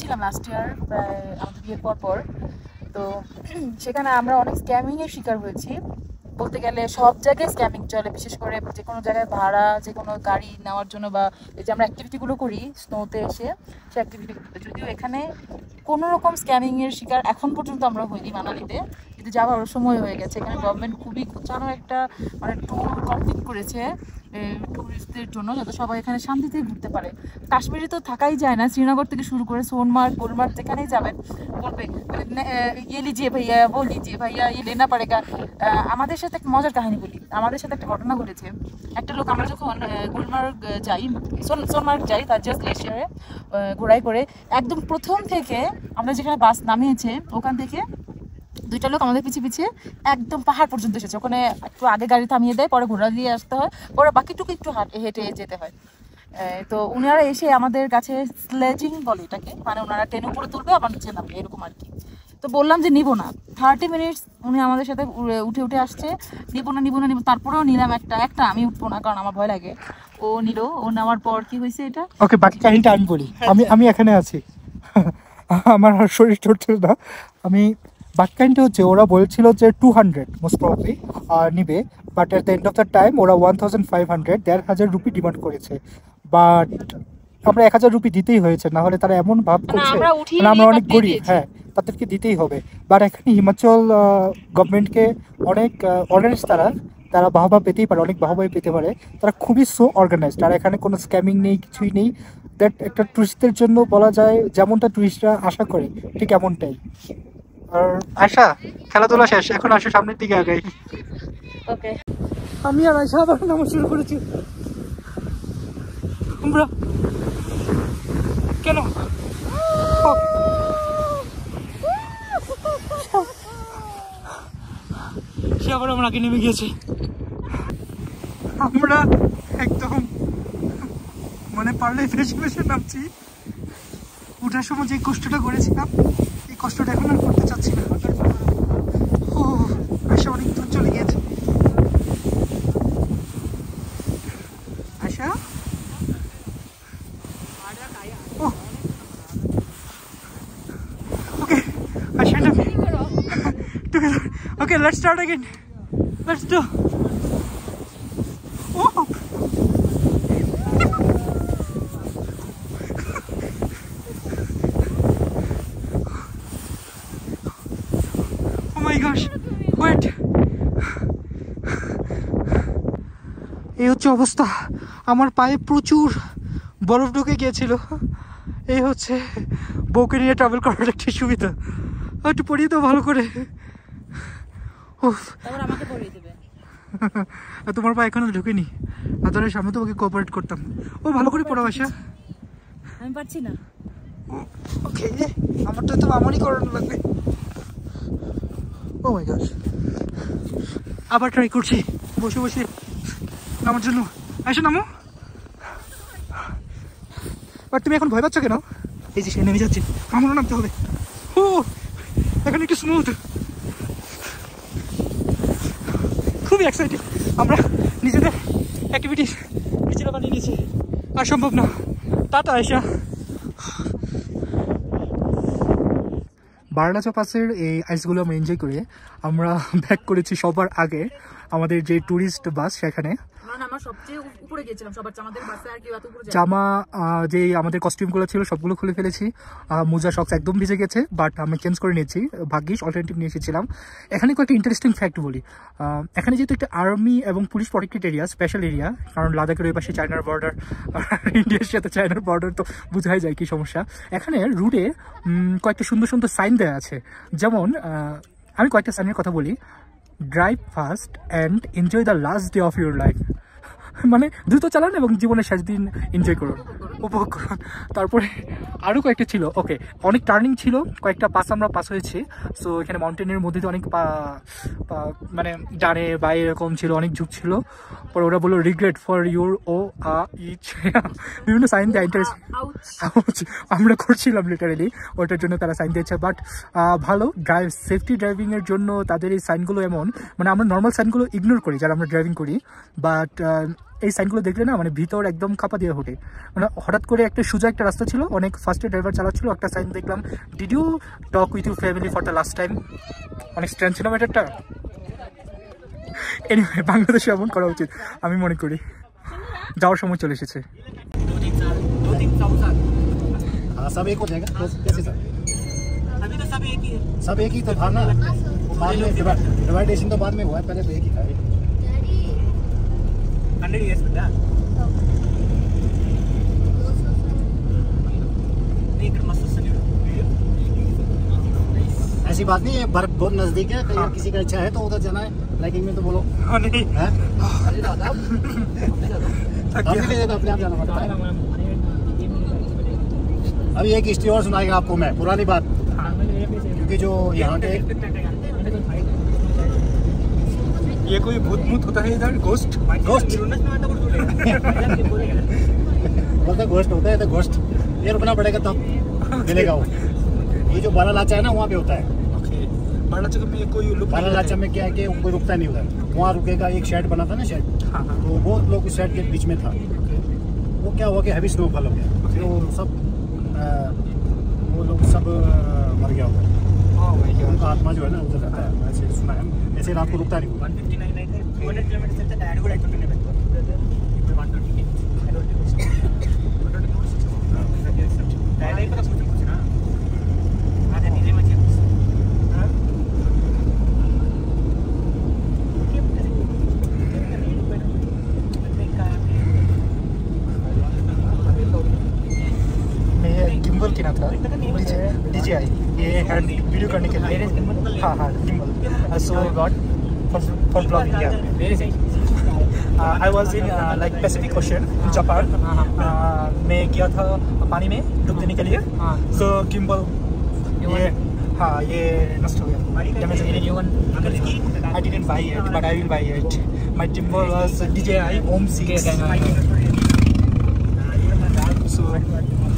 গিয়েছিলাম লাস্ট ইয়ার প্রায় আমাদের বিয়ের পর। তো সেখানে আমরা অনেক স্ক্যামিংয়ের শিকার হয়েছি। বলতে গেলে সব জায়গায় স্ক্যামিং চলে, বিশেষ করে যে কোনো জায়গায় ভাড়া, যে কোনো গাড়ি নেওয়ার জন্য বা এই যে আমরা অ্যাক্টিভিটিগুলো করি স্নোতে এসে, সেই অ্যাক্টিভিটিগুলোতে যদিও এখানে কোনো রকম স্ক্যামিংয়ের শিকার এখন পর্যন্ত আমরা হইনি মানালিতে, কিন্তু যাওয়ার সময় হয়ে গেছে। এখানে গভর্নমেন্ট খুবই গোছানো একটা মানে ট্যুর কমপ্লিট করেছে টুরিস্টদের জন্য, যাতে সবাই এখানে শান্তিতে ঘুরতে পারে। কাশ্মীরে তো থাকাই যায় না, শ্রীনগর থেকে শুরু করে সোনমার্গ, গুলমার্গ যেখানেই যাবেন বলবে ইয়ে লিজিয়ে ভাইয়া, ও লিজিয়ে ভাইয়া, ইয়ে লেনা পড়েগা। আমাদের সাথে একটা মজার কাহিনী বলি। আমাদের সাথে একটা ঘটনা ঘটেছে। একটা লোক, আমরা যখন গুলমার্গ যাই, সোনমার্গ যাই, তার জাস্ট গ্লেশিয়ারে ঘোড়ায় করে, একদম প্রথম থেকে আমরা যেখানে বাস নামিয়েছে ওখান থেকে দুইটা লোক আমাদের পিছিয়ে একদম পাহাড় পর্যন্ত এসেছে। ওখানে একটু আগে গাড়ি থামিয়ে দেয়, পরে ঘোড়া দিয়ে আসতে হয়, পরে বাকিটুকু একটু হেঁটে যেতে হয়। তো উনারা এসে আমাদের কাছে স্লেজিং বলে এটাকে, মানে ওনারা ট্রেনে উপরে তুলবে আবার নিচে নামবে এরকম আর কি। তো বললাম যে নিবো না, 30 মিনিটস উনি আমাদের সাথে উঠে আসছে, নিবো না, তারপরেও নিলাম একটা আমি উঠবো না কারণ আমার ভয় লাগে। ও নিল, ও নেওয়ার পর কি হয়েছে এটা ওকে, বাকি কাহিনীটা আমি বলি। আমি এখানে আছি, আমার শরীর চড়ছিল না। বাকি কাহিনীটা হচ্ছে, ওরা বলছিল যে 200 মোস্ট প্রবাবলি নিবে, but at the end of the time ওরা 1500 1,500 রুপি ডিমান্ড করেছে। বাট আমরা 1000 রুপি দিতেই হয়েছে, না হলে তারা এমন ভাব করছে আমরা অনেক গরিব, হ্যাঁ তাদেরকে দিতেই হবে। বাট এখানে হিমাচল গভর্নমেন্টকে অনেক অনেস্ট, তারা বাহবা পেতেই পারে, অনেক বাহবাই পেতে পারে। তারা খুবই সো অর্গানাইজড, আর এখানে কোনো স্ক্যামিং নেই, কিছুই নেই। দ্যাট একটা টুরিস্টদের জন্য বলা যায় যেমনটা টুরিস্টরা আশা করে ঠিক এমনটাই। আর আশা খেলাধুলা শেষ, এখন আসো সামনের দিকে আগাই। ওকে, আমি আর আশা আবার নামা শুরু করেছি। আমরা কেন সে আবার আমার আগে নেমে গিয়েছে। আমরা একদম মানে পারলে ফেসে নামছি। ওঠার সময় যে কষ্টটা করেছিলাম, এই কষ্টটা এখন আর করতে চাচ্ছি না। ও আশা অনেক দূর চলে গিয়েছে। আশা okay, Asha, together. Okay, let's start again. Let's do. Oh. Oh my gosh. Wait. এই হচ্ছে অবস্থা। আমার পায়ে প্রচুর বরফ ঢুকে গিয়েছিল। এই হচ্ছে বউকে নিয়ে ট্রাভেল করার একটা সুবিধা। একটু পরিয়ে দাও ভালো করে। তোমার পা এখনো ঢুকেনি, আদরের সামনে তোমাকে কোঅপারেট করতাম। ও ভালো করে পড়ো আশা। আমি পারছি না। ওকে, আমারটা তো আমারই করানো লাগবে। ও মাই গড, আবার ট্রাই করছি বসে বসে নামার জন্য। আশা নামো। বাট তুমি এখন ভয় পাচ্ছ কেন? এই যে সে নেমে যাচ্ছে, আমারও নামতে হবে। ও এখন একটু স্মুথ, খুবই এক্সাইটেড। আমরা নিজেদের অ্যাক্টিভিটিস নিজেরা বানিয়ে নিয়েছি, আর সম্ভব না। টাটা আয়শা। বারলাচা পাসের এই আইসগুলো আমরা এনজয় করে আমরা ব্যাক করেছি সবার আগে আমাদের যে ট্যুরিস্ট বাস সেখানে। জামা যে আমাদের কস্টিউমগুলো ছিল সবগুলো খুলে ফেলেছি, মোজা সক্স একদম ভিজে গেছে, বাট আমি চেঞ্জ করে নিয়েছি, ভাগ্যিস অল্টারনেটিভ নিয়ে এসেছিলাম। এখানে কয়েকটা ইন্টারেস্টিং ফ্যাক্ট বলি। এখানে যেহেতু একটা আর্মি এবং police protected area, special area, কারণ লাদাখের ওই পাশে চায়নার বর্ডার, ইন্ডিয়ার সাথে চায়নার বর্ডার, তো বোঝাই যায় কি সমস্যা। এখানে রুটে কয়েকটা সুন্দর সুন্দর সাইন দেওয়া আছে, যেমন আমি কয়েকটা সাইনের কথা বলি। Drive fast and enjoy the last day of your life, মানে দ্রুত চালান এবং জীবনের শেষ দিন এনজয় করুন, উপভোগ করুন। তারপরে আরও কয়েকটা ছিল, ওকে, অনেক টার্নিং ছিল, কয়েকটা পাস আমরা পাস হয়েছি। সো এখানে মাউন্টেনের মধ্যে তো অনেক মানে ডানে বা এরকম ছিল, অনেক ঝুঁক ছিল। পরে ওরা বললো রিগ্রেট ফর ইউর ইচ, বিভিন্ন সাইন দেয়। ইন্টারেস্ট আমরা করছিলাম লিটারেলি, ওটার জন্য তারা সাইন দিয়েছে। বাট ভালো সেফটি ড্রাইভিংয়ের জন্য তাদের এই সাইনগুলো এমন, মানে আমরা নর্মাল সাইনগুলো ইগনোর করি যারা আমরা ড্রাইভিং করি, বাট এই সাইনগুলো দেখলে না মানে ভিতর একদম কাঁপা দিয়ে ওঠে। মানে হঠাৎ করে একটা সোজা একটা রাস্তা ছিল, অনেক ফাস্টে ড্রাইভার চালাচ্ছিল, একটা সাইন দেখলাম did you talk with you family for the last time. অনেক স্ট্রেঞ্জ ছিল ম্যাটারটা। এনিওয়ে বাংলাদেশে এমন করা উচিত আমি মনে করি। যাওয়ার সময় চলে এসেছে। सब एक हो जाएगा कैसे सर? अभी तो सब एक ही तो था ना, बाद में डिवाइडेशन तो बाद में हुआ है, पहले तो एक ही था। 100 years बेटा ऐसी बात नहीं है, बर्फ बहुत नजदीक है। कहीं किसी का इच्छा है तो उधर जाना है, लाइकिंग में तो बोलो नहीं है। अपने आप जाना पड़ता है। अभी एक हिस्ट्री और सुनाएगा आपको मैं, पुरानी बात, क्योंकि जो यहाँ के ये कोई भूत मूत होता है इधर? गोस्ट बोलते घोस्ट होता है तो घोस्ट ये रुकना पड़ेगा तब मिलेगा वो। ये जो बाला लाचा है ना वहाँ पे होता है। बाला लाचा में क्या है कि कोई रुकता नहीं उधर, वहाँ रुकेगा। एक शेड बना था ना शेड, तो बहुत लोग उस शेड के बीच में था। वो क्या हुआ कि हैवी स्नोफॉल हो गया, तो सब वो लोग सब मर गया उधर। उनका आत्मा जो है ना उधर रहता है, ऐसे सुना है। ऐसे रात को रुकता नहीं। 159 किलोमीटर से गिम्बल किना था DJI, ये हैंड वीडियो करने के लिए। हाँ हाँ gimbal. So got for blogging. I was in like Pacific ocean Japan. मैं गया था पानी में डूब देने के लिए। सो गिम्बल ये हाँ ये नष्ट हो गया। I didn't buy it, but I will buy it. My gimbal was DJI OM6. So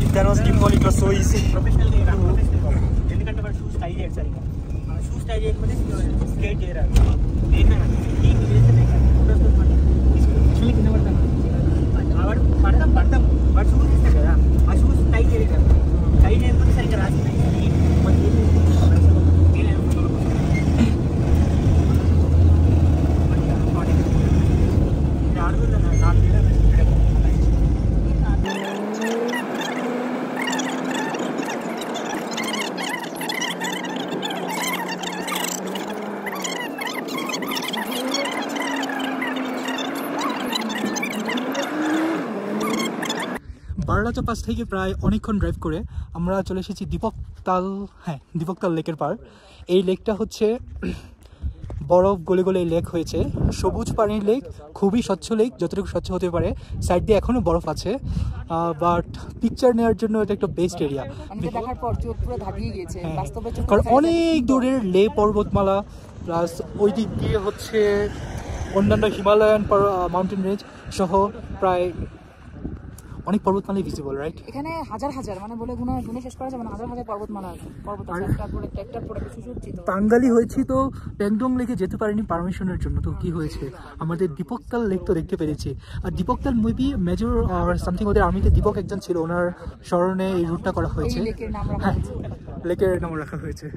if there was gimbal, it was so easy. Baralacha pass থেকে প্রায় অনেকক্ষণ ড্রাইভ করে আমরা চলে এসেছি দীপকতাল। হ্যাঁ, দীপকতাল লেকের পার। এই লেকটা হচ্ছে বরফ গলে গলে এই লেক হয়েছে, সবুজ পানির লেক, খুবই স্বচ্ছ লেক, যতটুকু স্বচ্ছ হতে পারে। সাইড দিয়ে এখনও বরফ আছে, বাট পিকচার নেওয়ার জন্য এটা একটা বেস্ট এরিয়া। কারণ অনেক দূরের লে পর্বতমালা, প্লাস ওই দিক দিয়ে হচ্ছে অন্যান্য হিমালয়ান মাউন্টেন রেঞ্জ সহ প্রায় অনেক পর্বতমালাই ভিজিবল, রাইট? এখানে হাজার হাজার মানে বলে গুণে শেষ করা যাবে না, হাজার হাজার পর্বত আছে। তারপরে ট্র্যাক্টর পরে সুসজ্জিত। বাঙালি হয়েছি তো প্যাংডং লেকে যেতে পারিনি পারমিশনের জন্য, তো কি হয়েছে আমাদের দীপকতাল লেক তো দেখতে পেরেছি। আর দীপকতাল মেবি মেজর আর সামথিং, ওদের আর্মিতে দীপক একজন ছিল, ওনার স্মরণে এই রুটটা করা হয়েছে। হ্যাঁ, লেকের নাম রাখা হয়েছে।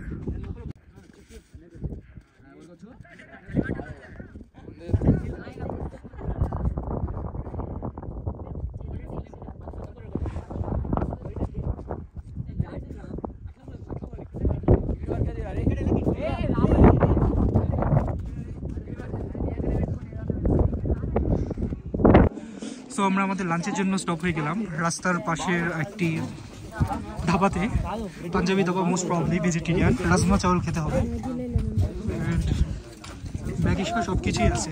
সো আমরা আমাদের লাঞ্চের জন্য স্টপ হয়ে গেলাম রাস্তার পাশের একটি ধাবাতে। Punjabi dhaba, most probably vegetarian. Rajma chawal খেতে হবে, ম্যাগি সহ সব কিছুই আছে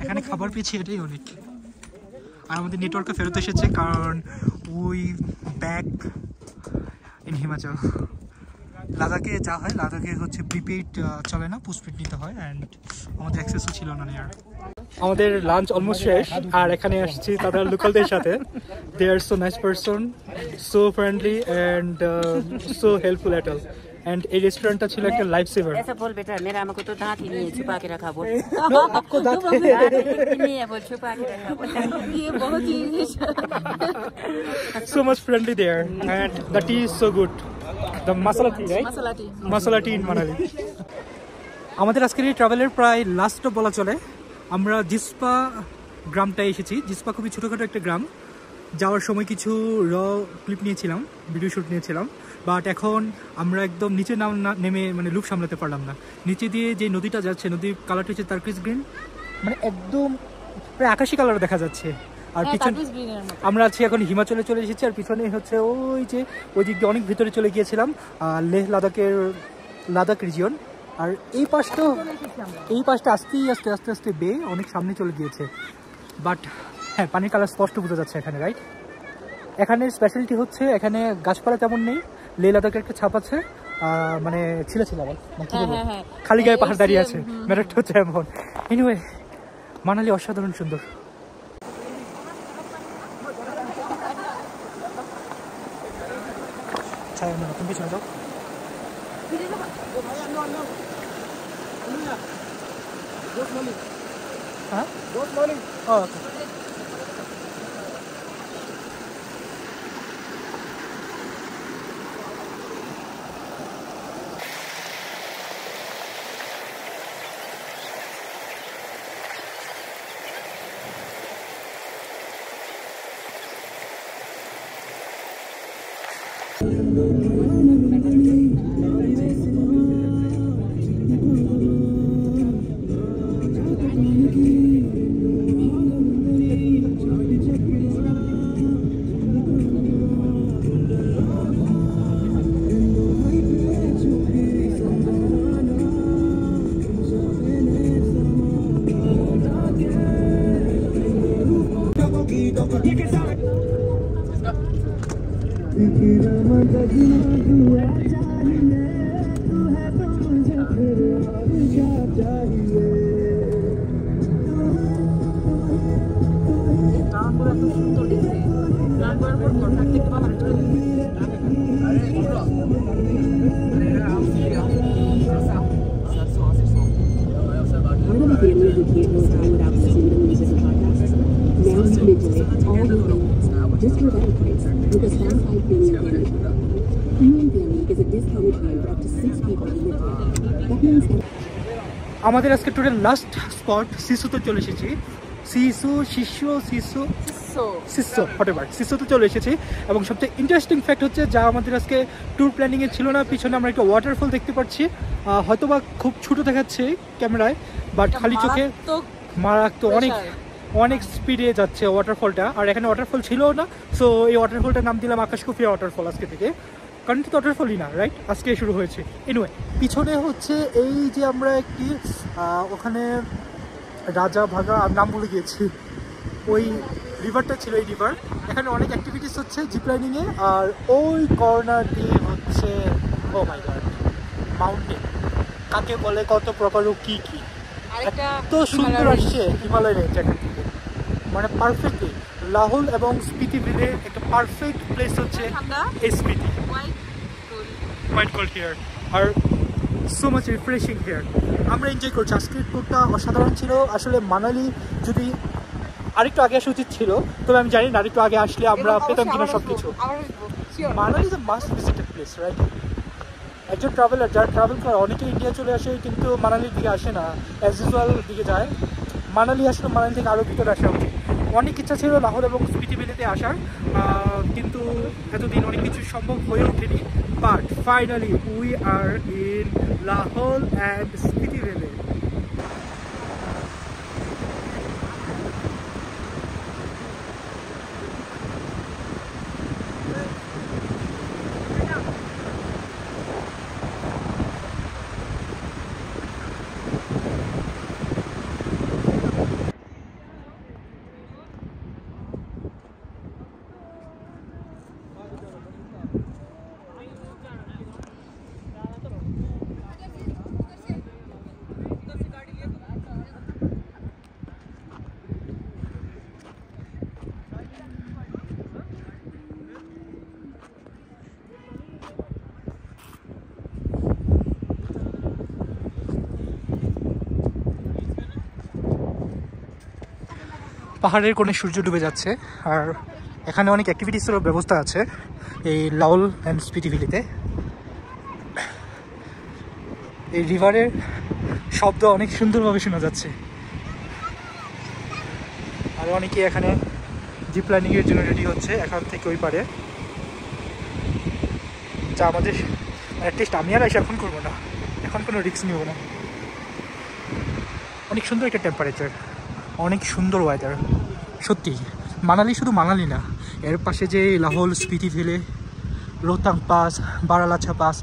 এখানে। খাবার পেয়েছি, এটাই অনেক। আর আমাদের নেটওয়ার্কে ফেরত এসেছে, কারণ উই ব্যাক ইন হিমাচল। লাদাখে যা হয়, লাদাখে হচ্ছে প্রিপেইড চলে না, পোস্টপেড নিতে হয়, অ্যান্ড আমাদের অ্যাক্সেসও ছিল না নেয়ার। আমাদের লাঞ্চ অলমোস্ট শেষ, আর এখানে আসছি তাদের লোকালদের সাথে। They are so nice person, so friendly and so helpful at all. And ये रेस्टोरेंटটা ছিল একটা लाइफ सेवर। ऐसा बोल बेटा, मेरा हमको तो दांत ही नहीं है, छुपा के रखा बोल। नो आपको दांत नहीं है बोल, छुपा के रखा बोल। ये बहुत ही so much friendly there and the tea is so good, the masala tea, right? masala tea in Manali. আমাদের আজকের এই ট্রাভেলের প্রায় লাস্ট বলা চলে। আমরা জিসপা গ্রামটায় এসেছি। জিসপা খুবই ছোটোখাটো একটা গ্রাম। যাওয়ার সময় কিছু ক্লিপ নিয়েছিলাম, ভিডিও শ্যুট নিয়েছিলাম, বাট এখন আমরা একদম নিচে নেমে মানে লুক সামলাতে পারলাম না। নিচে দিয়ে যে নদীটা যাচ্ছে, নদীর কালারটা হচ্ছে টার্কিশ গ্রিন, মানে একদম প্রায় আকাশি কালার দেখা যাচ্ছে। আর পিছনে আমরা আছি এখন হিমাচলে চলে এসেছি, আর পিছনে হচ্ছে ওই দিক দিয়ে অনেক ভিতরে চলে গিয়েছিলাম, লেহ লাদাখ রিজিয়ন। আর এই পাশটা আস্তে আস্তে বে অনেক সামনে চলে গিয়েছে। বাট হ্যাঁ, পানির কালার স্পষ্ট বোঝা যাচ্ছে এখানে, রাইট? এখানের স্পেশালিটি হচ্ছে এখানে গাছপালা তেমন নেই, লেহ লাদাখের একটা ছাপ আছে, মানে ছিল আবার খালি গায়ে পাহাড় দাঁড়িয়ে আছে, ম্যাটারটা হচ্ছে এমন। এনিওয়ে, মানালি অসাধারণ সুন্দর। তুমি পিছনে যাও। হ্যাঁ, আমাদের আজকে টোটাল লাস্ট স্পট সিসুতে চলে এসেছি। সিসুতে চলে এসেছি, এবং সবচেয়ে ইন্টারেস্টিং ফ্যাক্ট হচ্ছে যা আমাদের আজকে ট্যুর প্ল্যানিংয়ে ছিল না, পিছনে আমরা একটা ওয়াটারফল দেখতে পাচ্ছি। হয়তোবা খুব ছোট দেখাচ্ছে ক্যামেরায়, বাট খালি চোখে মারাত্মক, অনেক স্পিডে যাচ্ছে ওয়াটারফলটা। আর এখানে ওয়াটারফল ছিলও না, সো এই ওয়াটারফলটার নাম দিলাম আকাশকুফিয়া ওয়াটারফল আজকে থেকে, কারণ তো ওয়াটারফলই না, রাইট? আজকে শুরু হয়েছে। এনিওয়ে, পিছনে হচ্ছে এই যে আমরা একটি ওখানে রাজা ভাগা, নাম ভুলে গিয়েছি, ওই রিভারটা ছিল, এই রিভার। এখানে অনেক অ্যাক্টিভিটিস হচ্ছে জিপলাইনিংয়ে। আর ওই কর্নার দিয়ে হচ্ছে ও মাই গড মাউন্টেন, কাকে বলে, কত প্রকার কি কি এত সুন্দর আসছে হিমালয় রেঞ্জ এখান থেকে, মানে পারফেক্টলি। লাহোল এবং স্পিতি মিলে একটা পারফেক্ট প্লেস হচ্ছে এই স্পিতি, হোয়াইট কোল্ড হিয়ার, আর সো মাচ রিফ্রেশিং হিয়ার। আমরা এনজয় করছি। আজকের ট্যুরটা অসাধারণ ছিল। আসলে মানালি যদি আরেকটু আগে আসা উচিত ছিল, তবে আমি জানি না আরেকটু আগে আসলে আমরা পেতাম কিনা সব কিছু। Manali is a must visited place, right? একজন ট্রাভেলার যারা ট্রাভেল করে, অনেকে ইন্ডিয়া চলে আসে কিন্তু মানালির দিকে আসে না, অ্যাজ ইউজুয়াল দিকে যায়। মানালি আসলে মানালি থেকে আরও ভিতরে আসা উচিত। অনেক ইচ্ছা ছিল লাহোর এবং স্পিতি ভ্যালিতে আসার, কিন্তু এতদিন অনেক কিছু সম্ভব হয়ে ওঠেনি। But finally we are in Lahore and Spiti valley. পাহাড়ের কোণে সূর্য ডুবে যাচ্ছে। আর এখানে অনেক অ্যাক্টিভিটিসেরও ব্যবস্থা আছে এই লাউল অ্যান্ড স্পিতি ভ্যালিতে। এই রিভারের শব্দ অনেক সুন্দরভাবে শোনা যাচ্ছে। আর অনেকে এখানে জিপ লাইনিংয়ের জন্য রেডি হচ্ছে এখান থেকে ওই পারে, যা আমাদের অ্যাটলিস্ট আমি আর এসে এখন করবো না, এখন কোনো রিস্ক নেব না। অনেক সুন্দর একটা টেম্পারেচার, অনেক সুন্দর ওয়েদার সত্যি। মানালি শুধু মানালি না, এর পাশে যে Lahaul, Spiti valley, Rohtang pass, Baralacha pass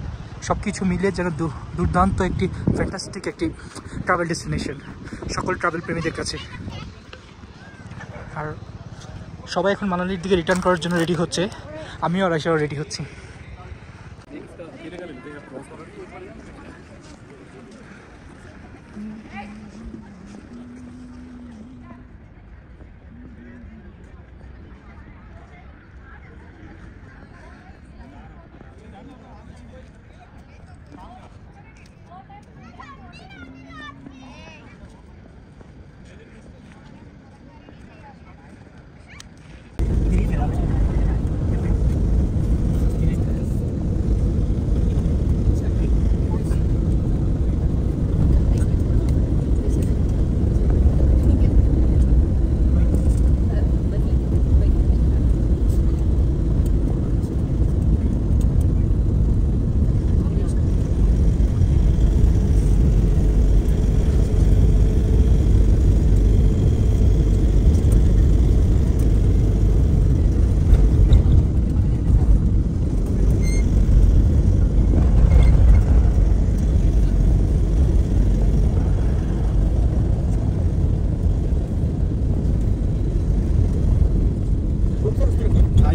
সব কিছু মিলিয়ে যেন দুর্দান্ত একটি ফ্যান্টাস্টিক একটি ট্রাভেল ডেস্টিনেশন সকল ট্রাভেল প্রেমীদের কাছে। আর সবাই এখন মানালির দিকে রিটার্ন করার জন্য রেডি হচ্ছে, আমিও আর এসেও রেডি হচ্ছি।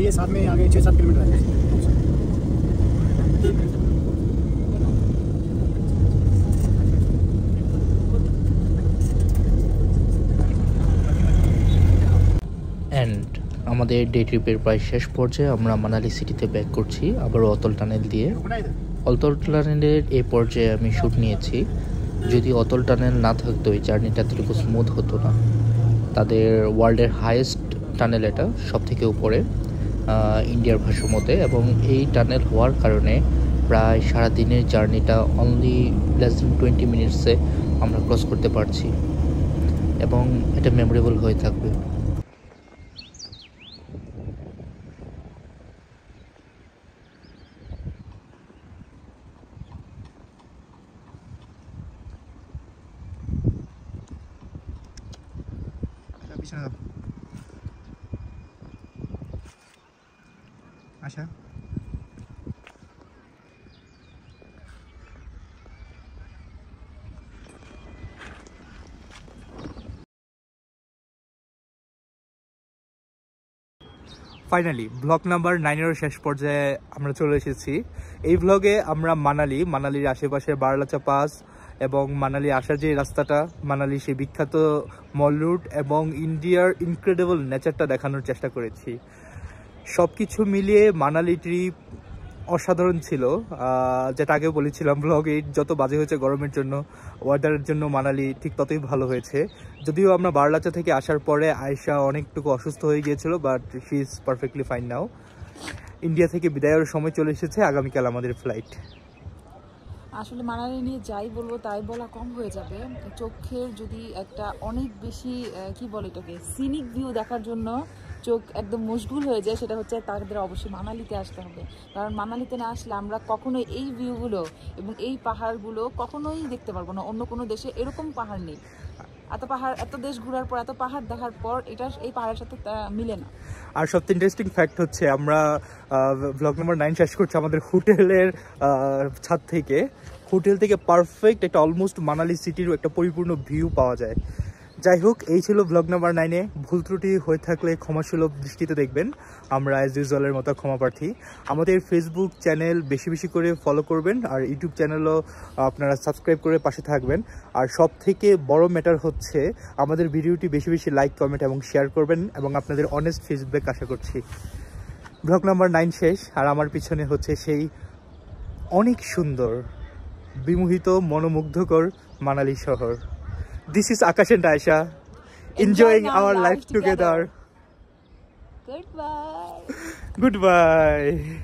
ये साथ में आगे 6-7 किलोमीटर है। অ্যান্ড আমাদের ডে ট্রিপের প্রায় শেষ পর্যায়ে আমরা মানালি সিটিতে ব্যাক করছি আবারও অতল টানেল দিয়ে। অতল টানেলের এই পর্যায়ে আমি শ্যুট নিয়েছি। যদি অতল টানেল না থাকতো এই জার্নিটা এতটুকু স্মুথ হতো না। তাদের ওয়ার্ল্ডের হাইয়েস্ট টানেল, এটা সব থেকে উপরে ইন্ডিয়ার ভারসাম্যতে, এবং এই টানেল হওয়ার কারণে প্রায় সারাদিনের জার্নিটা অনলি লেস দেন 20 মিনিটসে আমরা ক্রস করতে পারছি এবং এটা মেমোরেবল হয়ে থাকবে। আচ্ছা, ফাইনালি ব্লগ নাম্বার 9-এর শেষ পর্যায়ে আমরা চলে এসেছি। এই ব্লগে আমরা মানালির আশেপাশে বারালাচা পাস এবং মানালি আসার যে রাস্তাটা, মানালি সেই বিখ্যাত মল রুট এবং ইন্ডিয়ার ইনক্রেডিবল নেচারটা দেখানোর চেষ্টা করেছি। সব কিছু মিলিয়ে মানালি ট্রিপ অসাধারণ ছিল। যেটা আগেও বলেছিলাম ব্লগে, যত বাজে হয়েছে গরমের জন্য, ওয়েদারের জন্য মানালি ঠিক ততই ভালো হয়েছে। যদিও আমরা বারালাচা থেকে আসার পরে আয়েশা অনেকটুকু অসুস্থ হয়ে গিয়েছিল, but she is perfectly fine now. India থেকে বিদায়ের সময় চলে এসেছে, আগামীকাল আমাদের ফ্লাইট। আসলে মানালি নিয়ে যাই বলবো তাই বলা কম হয়ে যাবে। চোখের যদি একটা অনেক বেশি কি বলে এটাকে সিনিক ভিউ দেখার জন্য চোখ একদম মশগুল হয়ে যায়, সেটা হচ্ছে তাদের অবশ্যই মানালিতে আসতে হবে। কারণ মানালিতে না আসলে আমরা কখনোই এই ভিউগুলো এবং এই পাহাড়গুলো কখনোই দেখতে পারবো না। অন্য কোনো দেশে এরকম পাহাড় নেই। এত পাহাড়, এত দেশ ঘোরার পর, এত পাহাড় দেখার পর এটা এই পাহাড়ের সাথে মিলে না। আর সবচেয়ে ইন্টারেস্টিং ফ্যাক্ট হচ্ছে, আমরা ব্লগ নাম্বার 9 শেষ করছি আমাদের হোটেলের ছাদ থেকে। হোটেল থেকে পারফেক্ট একটা অলমোস্ট মানালি সিটির একটা পরিপূর্ণ ভিউ পাওয়া যায়। যাই হোক, এই ছিল ব্লগ নাম্বার 9-এ। ভুল ত্রুটি হয়ে থাকলে ক্ষমাসুলভ দৃষ্টিতে দেখবেন, আমরা অ্যাজ ইউজুয়ালের মতো ক্ষমা প্রার্থী। আমাদের ফেসবুক চ্যানেল বেশি বেশি করে ফলো করবেন, আর ইউটিউব চ্যানেলও আপনারা সাবস্ক্রাইব করে পাশে থাকবেন। আর সব থেকে বড় ম্যাটার হচ্ছে আমাদের ভিডিওটি বেশি বেশি লাইক, কমেন্ট এবং শেয়ার করবেন, এবং আপনাদের অনেস্ট ফিডব্যাক আশা করছি। ব্লগ নাম্বার 9 শেষ, আর আমার পিছনে হচ্ছে সেই অনেক সুন্দর, বিমোহিত, মনোমুগ্ধকর মানালি শহর। This is Akash and Ayesha enjoying our life together. Goodbye. Goodbye.